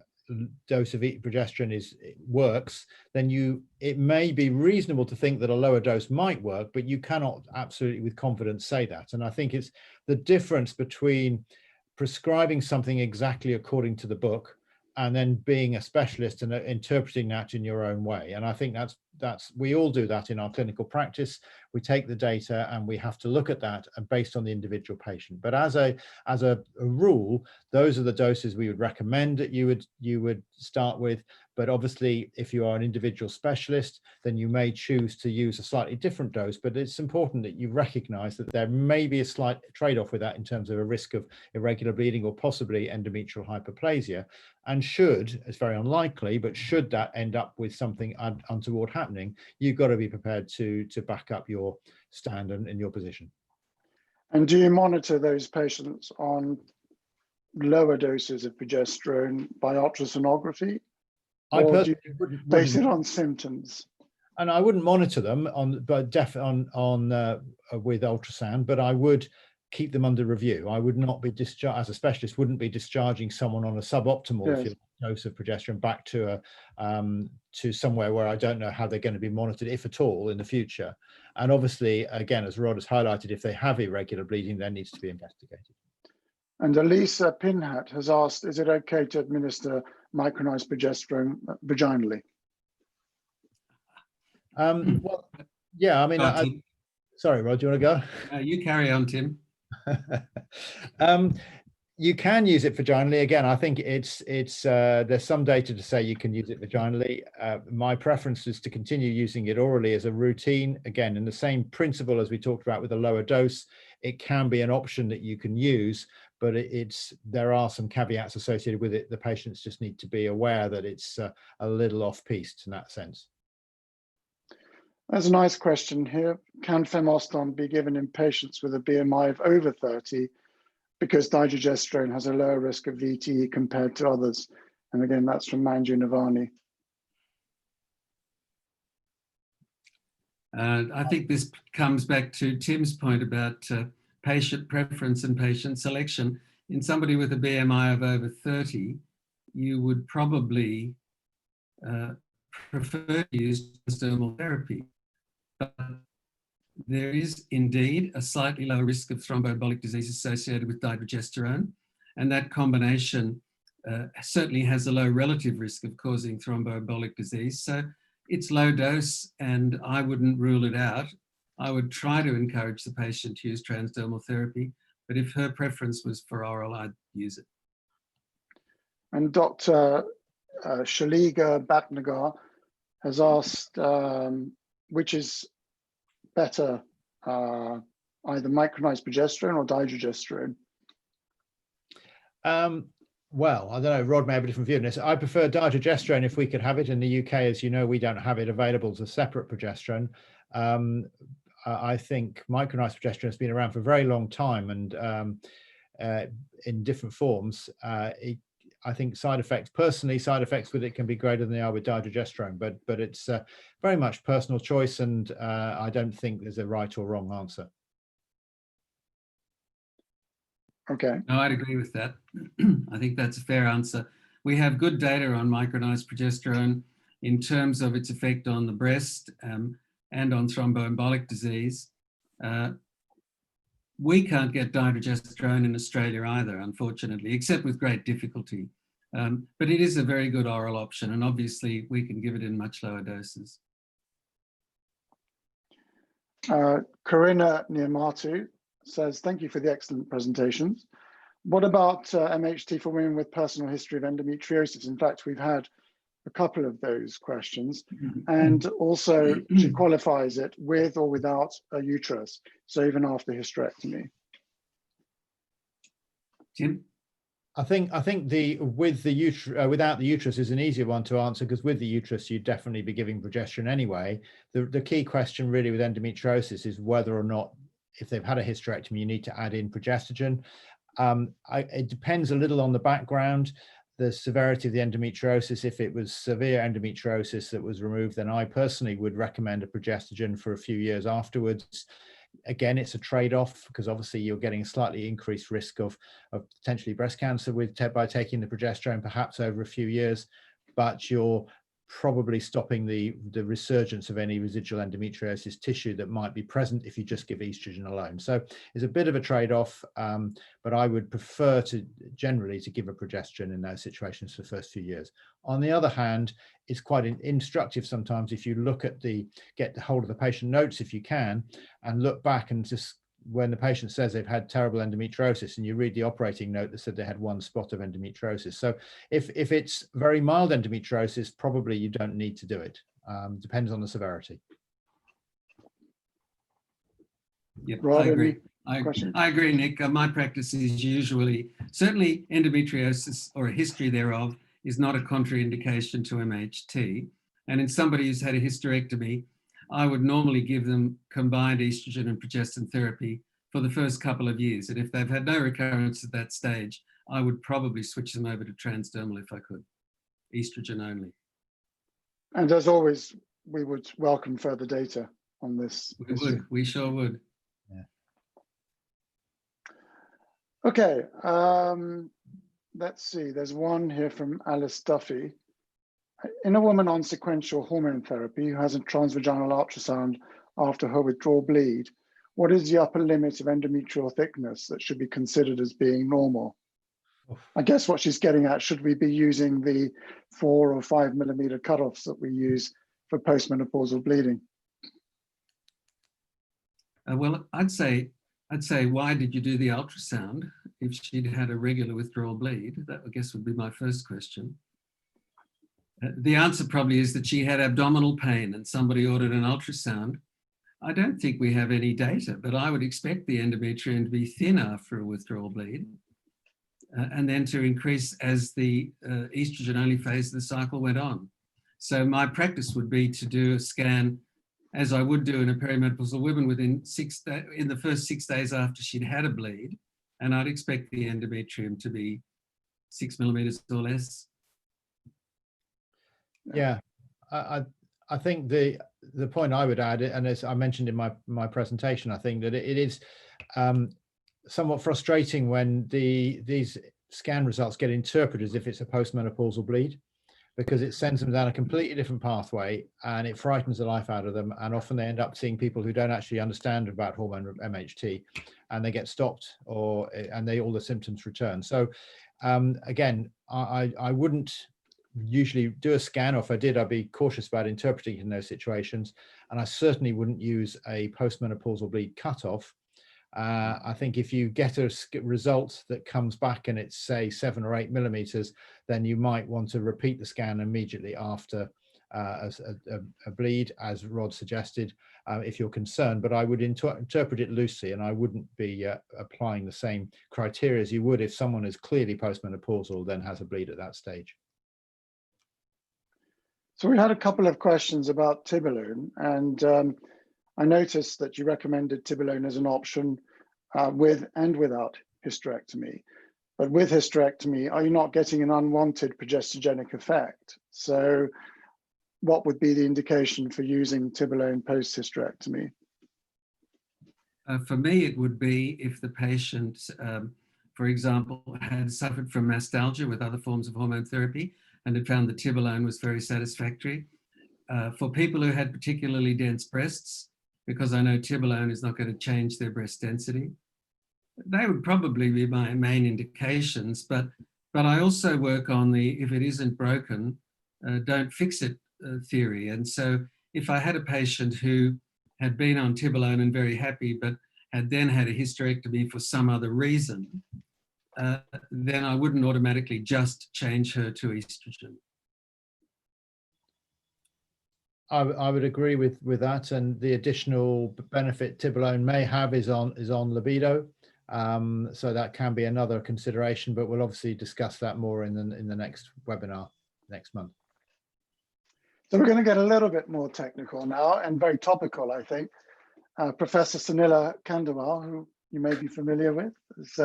dose of progesterone works, then it may be reasonable to think that a lower dose might work, but you cannot absolutely with confidence say that. And I think it's the difference between prescribing something exactly according to the book and then being a specialist and interpreting that in your own way. And I think that's we all do that in our clinical practice. We take the data and we have to look at that and based on the individual patient. But as a rule, those are the doses we would recommend that you would start with. But obviously, if you are an individual specialist, then you may choose to use a slightly different dose. But it's important that you recognize that there may be a slight trade-off with that in terms of a risk of irregular bleeding or possibly endometrial hyperplasia. And it's very unlikely, but should that end up with something untoward happening, you've got to be prepared to back up your stand and your position. And do you monitor those patients on lower doses of progesterone by ultrasonography? Or do you base it on symptoms? And I wouldn't monitor them with ultrasound, but I would keep them under review. I would not be as a specialist, wouldn't be discharging someone on a suboptimal dose of progesterone back to somewhere where I don't know how they're going to be monitored, if at all, in the future. And obviously, again, as Rod has highlighted, if they have irregular bleeding, that needs to be investigated. And Elisa Pinhat has asked, is it okay to administer micronized progesterone vaginally? Well, yeah, I mean, sorry, Rod, do you want to go? You carry on, Tim. You can use it vaginally. Again, I think there's some data to say you can use it vaginally. My preference is to continue using it orally as a routine. Again, in the same principle as we talked about with a lower dose, it can be an option that you can use, but there are some caveats associated with it. The patients just need to be aware that it's a little off-piste in that sense. There's a nice question here. Can femoston be given in patients with a BMI of over 30 because digesterone has a lower risk of VTE compared to others? And again, that's from Manju Navani. I think this comes back to Tim's point about patient preference and patient selection. In somebody with a BMI of over 30, you would probably prefer to use dermal therapy. But there is indeed a slightly lower risk of thromboembolic disease associated with diprogesterone, and that combination certainly has a low relative risk of causing thromboembolic disease. So it's low dose, and I wouldn't rule it out. I would try to encourage the patient to use transdermal therapy, but if her preference was for oral, I'd use it. And Dr. Shaliga Bhatnagar has asked which is better, either micronized progesterone or dydrogesterone? Well, I don't know, Rod may have a different view on this. I prefer dydrogesterone if we could have it. In the UK, as you know, we don't have it available as a separate progesterone. I think micronized progesterone has been around for a very long time, and in different forms. I think side effects with it can be greater than they are with dydrogesterone, but it's very much personal choice, and I don't think there's a right or wrong answer. Okay. No, I'd agree with that. I think that's a fair answer. We have good data on micronized progesterone in terms of its effect on the breast and on thromboembolic disease. We can't get dydrogesterone in Australia either, unfortunately, except with great difficulty. But it is a very good oral option, and obviously we can give it in much lower doses. Corinna Niamatu says, thank you for the excellent presentations. What about MHT for women with personal history of endometriosis? In fact, we've had a couple of those questions. And also she qualifies it with or without a uterus, so even after hysterectomy. Jim? I think the without the uterus is an easier one to answer, because with the uterus you'd definitely be giving progesterone anyway. The key question really with endometriosis is whether or not, if they've had a hysterectomy, you need to add in progestogen. It depends a little on the background, the severity of the endometriosis. If it was severe endometriosis that was removed, then I personally would recommend a progestogen for a few years afterwards. Again, it's a trade-off, because obviously you're getting a slightly increased risk of potentially breast cancer by taking the progesterone perhaps over a few years, but you're probably stopping the resurgence of any residual endometriosis tissue that might be present if you just give estrogen alone. So it's a bit of a trade-off, but I would prefer generally to give a progesterone in those situations for the first few years. On the other hand, it's quite instructive sometimes if you look at get the hold of the patient notes if you can, and look back and just when the patient says they've had terrible endometriosis, and you read the operating note that said they had one spot of endometriosis. So if it's very mild endometriosis, probably you don't need to do it. Depends on the severity. Yep, Rod, I agree. questions? I agree, Nick. My practice is usually, certainly endometriosis or a history thereof is not a contraindication to MHT. And in somebody who's had a hysterectomy, I would normally give them combined estrogen and progestin therapy for the first couple of years. And if they've had no recurrence at that stage, I would probably switch them over to transdermal if I could, estrogen only. And as always, we would welcome further data on this. We sure would. Yeah. Okay, let's see. There's one here from Alice Duffy. In a woman on sequential hormone therapy who has a transvaginal ultrasound after her withdrawal bleed, what is the upper limit of endometrial thickness that should be considered as being normal? I guess what she's getting at, should we be using the 4 or 5 millimeter cutoffs that we use for postmenopausal bleeding? Well, I'd say, why did you do the ultrasound if she'd had a regular withdrawal bleed? That, I guess, would be my first question. The answer probably is that she had abdominal pain and somebody ordered an ultrasound. I don't think we have any data, but I would expect the endometrium to be thin after a withdrawal bleed and then to increase as the estrogen-only phase of the cycle went on. So my practice would be to do a scan, as I would do in a perimenopausal woman, within in the first 6 days after she'd had a bleed, and I'd expect the endometrium to be 6 millimeters or less. Yeah, I think the point I would add, and as I mentioned in my presentation, I think that it is somewhat frustrating when these scan results get interpreted as if it's a postmenopausal bleed, because it sends them down a completely different pathway and it frightens the life out of them. And often they end up seeing people who don't actually understand about hormone MHT, and they get stopped, and all the symptoms return. So again, I wouldn't usually do a scan, or if I did, I'd be cautious about interpreting in those situations. And I certainly wouldn't use a postmenopausal bleed cutoff. I think if you get a result that comes back and it's say 7 or 8 millimeters, then you might want to repeat the scan immediately after a bleed, as Rod suggested, if you're concerned. But I would interpret it loosely, and I wouldn't be applying the same criteria as you would if someone is clearly postmenopausal, then has a bleed at that stage. So we had a couple of questions about Tibolone, and I noticed that you recommended Tibolone as an option with and without hysterectomy. But with hysterectomy, are you not getting an unwanted progestogenic effect? So what would be the indication for using Tibolone post-hysterectomy? For me, it would be if the patient, for example, had suffered from mastalgia with other forms of hormone therapy and had found the Tibolone was very satisfactory. For people who had particularly dense breasts, because I know Tibolone is not going to change their breast density, they would probably be my main indications. But I also work on the if it isn't broken, don't fix it theory. And so if I had a patient who had been on Tibolone and very happy, but had then had a hysterectomy for some other reason, then I wouldn't automatically just change her to estrogen. I would agree with that, and the additional benefit Tibolone may have is on libido, so that can be another consideration. But we'll obviously discuss that more in the next webinar next month. So we're going to get a little bit more technical now and very topical, I think. Professor Sunila Kandawal, who you may be familiar with, is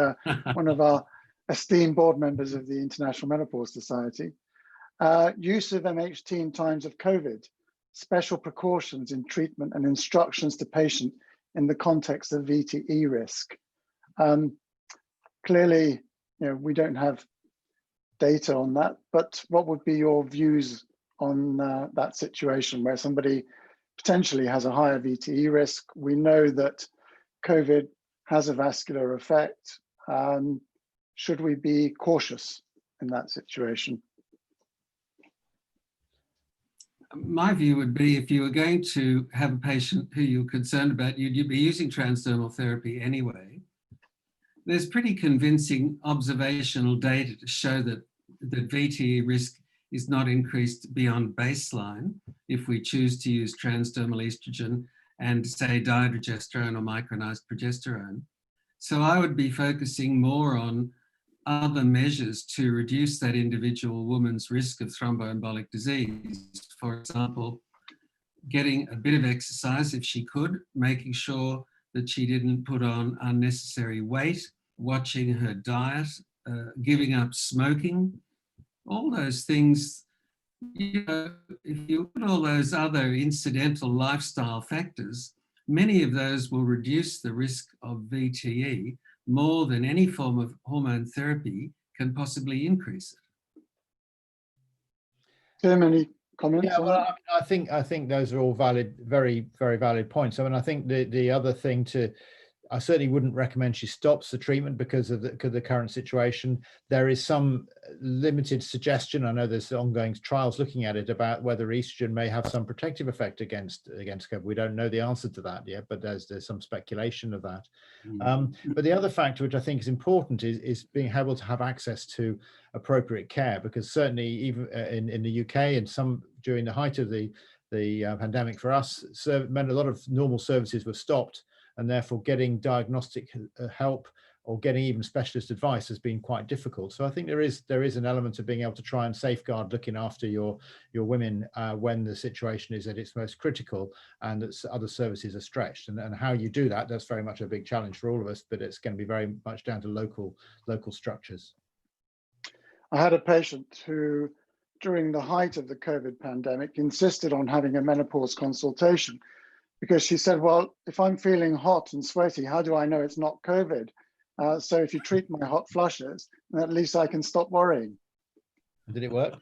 one of our esteemed board members of the International Menopause Society. Use of MHT in times of COVID, special precautions in treatment and instructions to patient in the context of VTE risk. Clearly, we don't have data on that, but what would be your views on that situation where somebody potentially has a higher VTE risk? We know that COVID has a vascular effect. Should we be cautious in that situation? My view would be if you were going to have a patient who you're concerned about, you'd be using transdermal therapy anyway. There's pretty convincing observational data to show that VTE risk is not increased beyond baseline if we choose to use transdermal estrogen and say dihydrogesterone or micronized progesterone. So I would be focusing more on other measures to reduce that individual woman's risk of thromboembolic disease. For example, getting a bit of exercise if she could, making sure that she didn't put on unnecessary weight, watching her diet, giving up smoking, all those things. If you put all those other incidental lifestyle factors, many of those will reduce the risk of VTE more than any form of hormone therapy can possibly increase it. Tim, any comments? Yeah, well, I think those are all valid, very, very valid points. I mean, I think the other thing I certainly wouldn't recommend she stops the treatment because of the current situation. There is some limited suggestion, I know there's ongoing trials looking at it, about whether estrogen may have some protective effect against COVID. We don't know the answer to that yet, but there's some speculation of that. But the other factor which I think is important is being able to have access to appropriate care, because certainly even in the UK and some during the height of the pandemic for us, a lot of normal services were stopped, and therefore getting diagnostic help or getting even specialist advice has been quite difficult. So I think there is an element of being able to try and safeguard looking after your women when the situation is at its most critical and that other services are stretched. And how you do that, that's very much a big challenge for all of us, but it's going to be very much down to local structures. I had a patient who, during the height of the COVID pandemic, insisted on having a menopause consultation, because she said, well, if I'm feeling hot and sweaty, how do I know it's not COVID? So if you treat my hot flushes, then at least I can stop worrying. Did it work?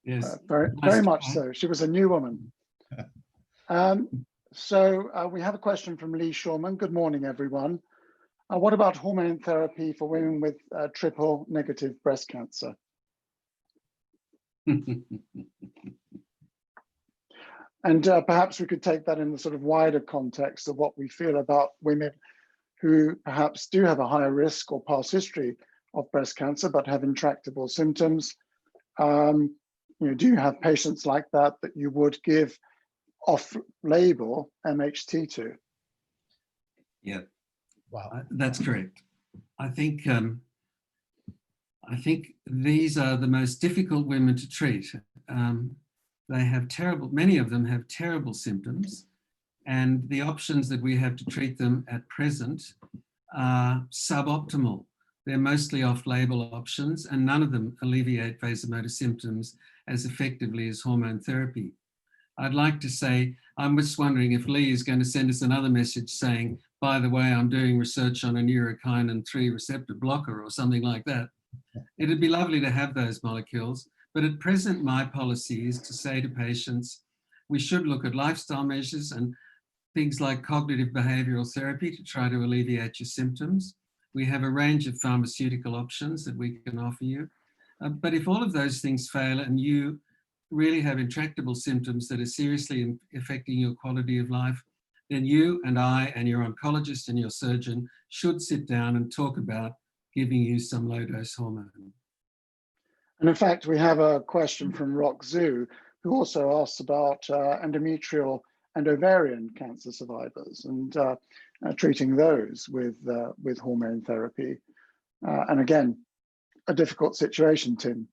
Yes. Very much so. She was a new woman. So we have a question from Lee Shawman. Good morning, everyone. What about hormone therapy for women with triple negative breast cancer? And perhaps we could take that in the sort of wider context of what we feel about women who perhaps do have a higher risk or past history of breast cancer, but have intractable symptoms. Do you have patients like that you would give off-label MHT to? Yeah, Wow. that's correct. I think these are the most difficult women to treat. They have many of them have terrible symptoms, and the options that we have to treat them at present are suboptimal. They're mostly off-label options, and none of them alleviate vasomotor symptoms as effectively as hormone therapy. I'd like to say, I'm just wondering if Lee is going to send us another message saying, by the way, I'm doing research on a neurokinin 3 receptor blocker or something like that. It'd be lovely to have those molecules, but at present, my policy is to say to patients, we should look at lifestyle measures and things like cognitive behavioral therapy to try to alleviate your symptoms. We have a range of pharmaceutical options that we can offer you. But if all of those things fail and you really have intractable symptoms that are seriously affecting your quality of life, then you and I and your oncologist and your surgeon should sit down and talk about giving you some low-dose hormone. And in fact, we have a question from Rock Zoo, who also asks about endometrial and ovarian cancer survivors and treating those with hormone therapy. And again, a difficult situation, Tim.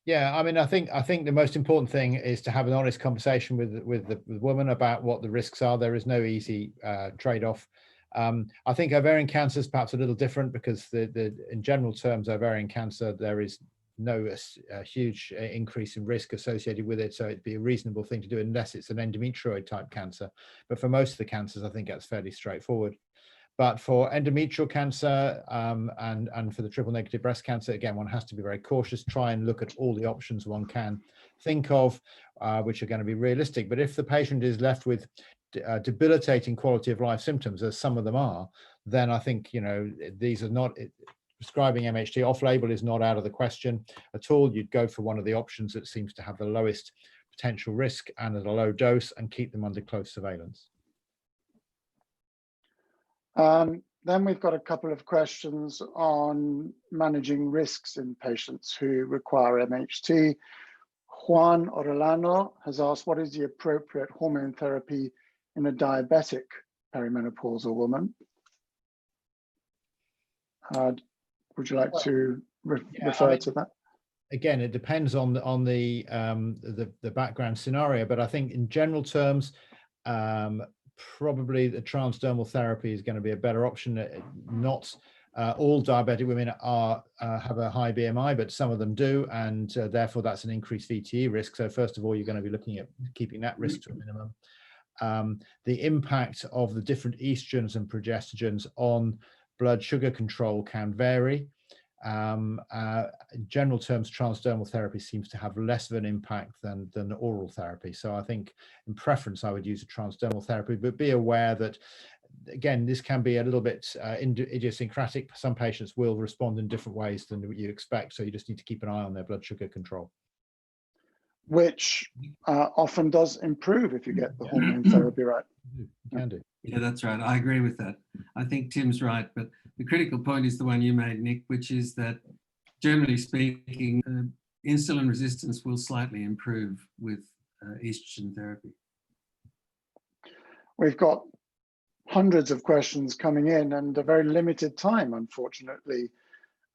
Yeah, I mean, I think the most important thing is to have an honest conversation with the woman about what the risks are. There is no easy trade-off. I think ovarian cancer is perhaps a little different because in general terms, ovarian cancer, there is no huge increase in risk associated with it. So it'd be a reasonable thing to do unless it's an endometrioid type cancer. But for most of the cancers, I think that's fairly straightforward. But for endometrial cancer and for the triple negative breast cancer, again, one has to be very cautious, try and look at all the options one can think of, which are going to be realistic. But if the patient is left with debilitating quality of life symptoms, as some of them are, then I think, these are not, prescribing MHT off-label is not out of the question at all. You'd go for one of the options that seems to have the lowest potential risk and at a low dose and keep them under close surveillance. Then we've got a couple of questions on managing risks in patients who require MHT. Juan Orellano has asked, what is the appropriate hormone therapy in a diabetic perimenopausal woman? Would you like to refer to that? Again, it depends on the background scenario, but I think in general terms, probably the transdermal therapy is going to be a better option. Not all diabetic women have a high BMI, but some of them do, and therefore that's an increased VTE risk. So first of all, you're going to be looking at keeping that risk to a minimum. The impact of the different estrogens and progestogens on blood sugar control can vary. In general terms, transdermal therapy seems to have less of an impact than oral therapy. So I think in preference, I would use a transdermal therapy, but be aware that, again, this can be a little bit idiosyncratic. Some patients will respond in different ways than you expect. So you just need to keep an eye on their blood sugar control. Which often does improve if you get the hormone therapy right. You can do. Yeah, that's right. I agree with that. I think Tim's right, but the critical point is the one you made, Nick, which is that generally speaking, insulin resistance will slightly improve with estrogen therapy. We've got hundreds of questions coming in and a very limited time, unfortunately.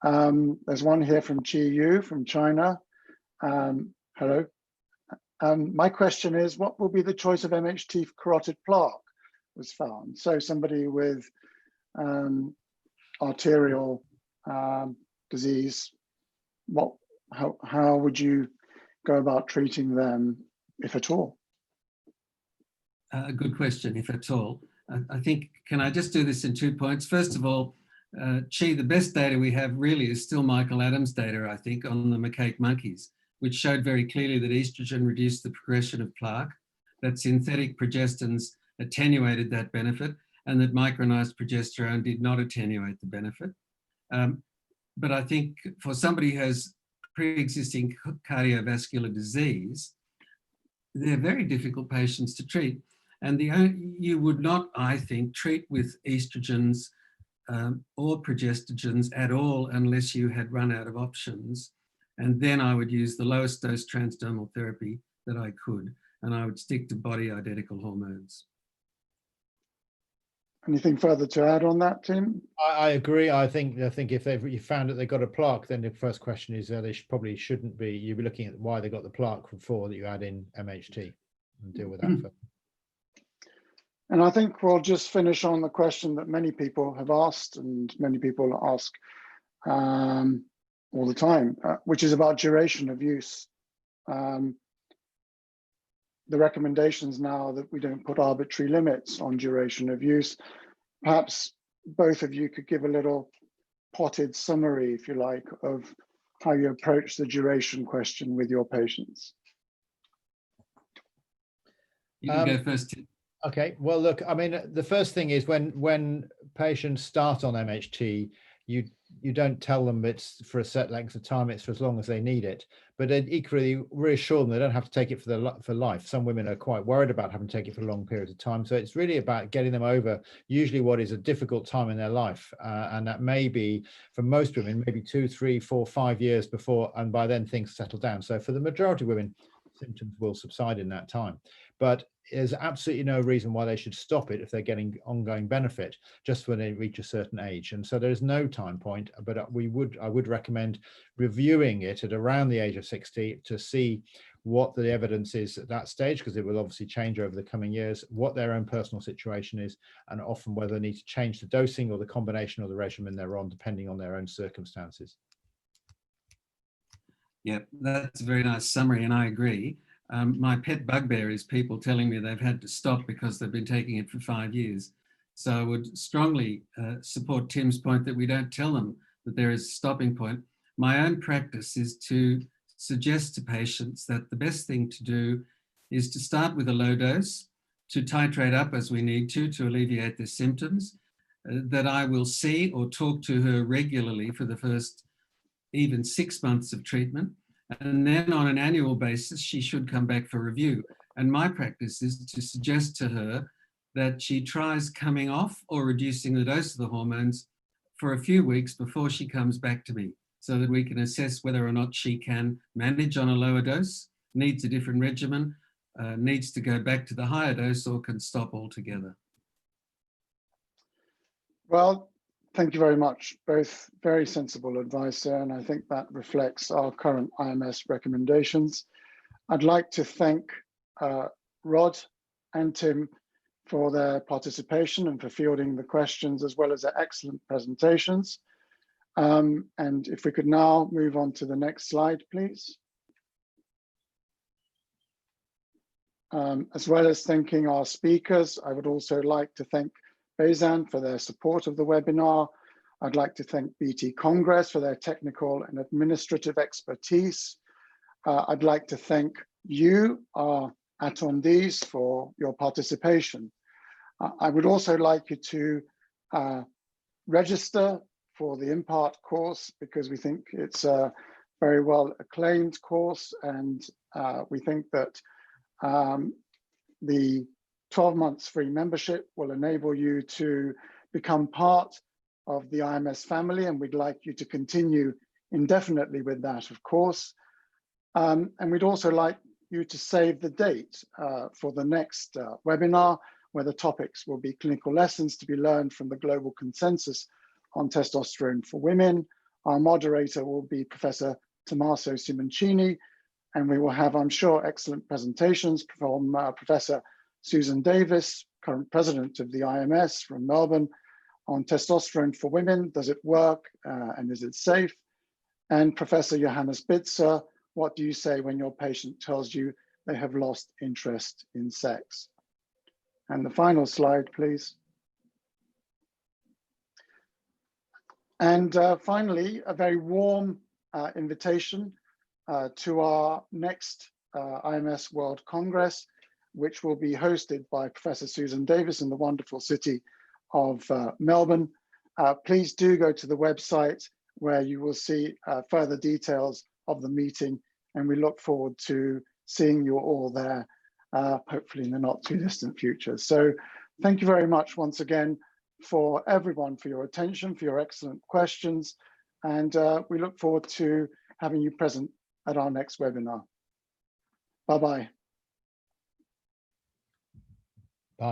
There's one here from Chi Yu from China. Hello. My question is, what will be the choice of MHT for carotid plaque was found? So somebody with arterial disease, how would you go about treating them, if at all? A good question, if at all. I think, can I just do this in 2 points? First of all, Chi, the best data we have really is still Michael Adams' data, I think, on the macaque monkeys, which showed very clearly that estrogen reduced the progression of plaque, that synthetic progestins attenuated that benefit, and that micronized progesterone did not attenuate the benefit. But I think for somebody who has pre-existing cardiovascular disease, they're very difficult patients to treat. And you would not, I think, treat with estrogens or progestogens at all unless you had run out of options. And then I would use the lowest dose transdermal therapy that I could, and I would stick to body identical hormones. Anything further to add on that, Tim? I agree. I think if you found that they got a plaque, then the first question is they probably shouldn't be. You'd be looking at why they got the plaque before that you add in MHT and deal with that first. And I think we'll just finish on the question that many people have asked and many people ask all the time, which is about duration of use. The recommendations now that we don't put arbitrary limits on duration of use. Perhaps both of you could give a little potted summary, if you like, of how you approach the duration question with your patients. You can go first, Tim. Okay, well, look, I mean, the first thing is when patients start on MHT, you don't tell them it's for a set length of time, it's for as long as they need it, but then equally reassure them they don't have to take it for life. Some women are quite worried about having to take it for long periods of time. So it's really about getting them over usually what is a difficult time in their life. And that may be, for most women, maybe 2, 3, 4, 5 years before, and by then things settle down. So for the majority of women, symptoms will subside in that time. But there's absolutely no reason why they should stop it if they're getting ongoing benefit just when they reach a certain age. And so there's no time point, but I would recommend reviewing it at around the age of 60 to see what the evidence is at that stage, because it will obviously change over the coming years, what their own personal situation is, and often whether they need to change the dosing or the combination or the regimen they're on, depending on their own circumstances. Yeah, that's a very nice summary, and I agree. My pet bugbear is people telling me they've had to stop because they've been taking it for 5 years. So I would strongly support Tim's point that we don't tell them that there is a stopping point. My own practice is to suggest to patients that the best thing to do is to start with a low dose, to titrate up as we need to alleviate their symptoms, that I will see or talk to her regularly for the first even 6 months of treatment. And then on an annual basis, she should come back for review. And my practice is to suggest to her that she tries coming off or reducing the dose of the hormones for a few weeks before she comes back to me, so that we can assess whether or not she can manage on a lower dose, needs a different regimen, needs to go back to the higher dose, or can stop altogether. Well, thank you very much. Both very sensible advice there, and I think that reflects our current IMS recommendations. I'd like to thank Rod and Tim for their participation and for fielding the questions, as well as their excellent presentations. And if we could now move on to the next slide, please. As well as thanking our speakers, I would also like to thank Beizan for their support of the webinar. I'd like to thank BT Congress for their technical and administrative expertise. I'd like to thank you, our attendees, for your participation. I would also like you to register for the Impart course, because we think it's a very well acclaimed course, and we think that the 12 months free membership will enable you to become part of the IMS family, and we'd like you to continue indefinitely with that, of course. And we'd also like you to save the date for the next webinar, where the topics will be clinical lessons to be learned from the global consensus on testosterone for women. Our moderator will be Professor Tommaso Simoncini, and we will have, I'm sure, excellent presentations from Professor Susan Davis, current president of the IMS from Melbourne, on testosterone for women. Does it work and is it safe? And Professor Johannes Bitzer, what do you say when your patient tells you they have lost interest in sex? And the final slide, please. And finally, a very warm invitation to our next IMS World Congress, which will be hosted by Professor Susan Davis in the wonderful city of Melbourne. Please do go to the website where you will see further details of the meeting, and we look forward to seeing you all there, hopefully in the not too distant future. So thank you very much once again for everyone, for your attention, for your excellent questions, and we look forward to having you present at our next webinar. Bye-bye.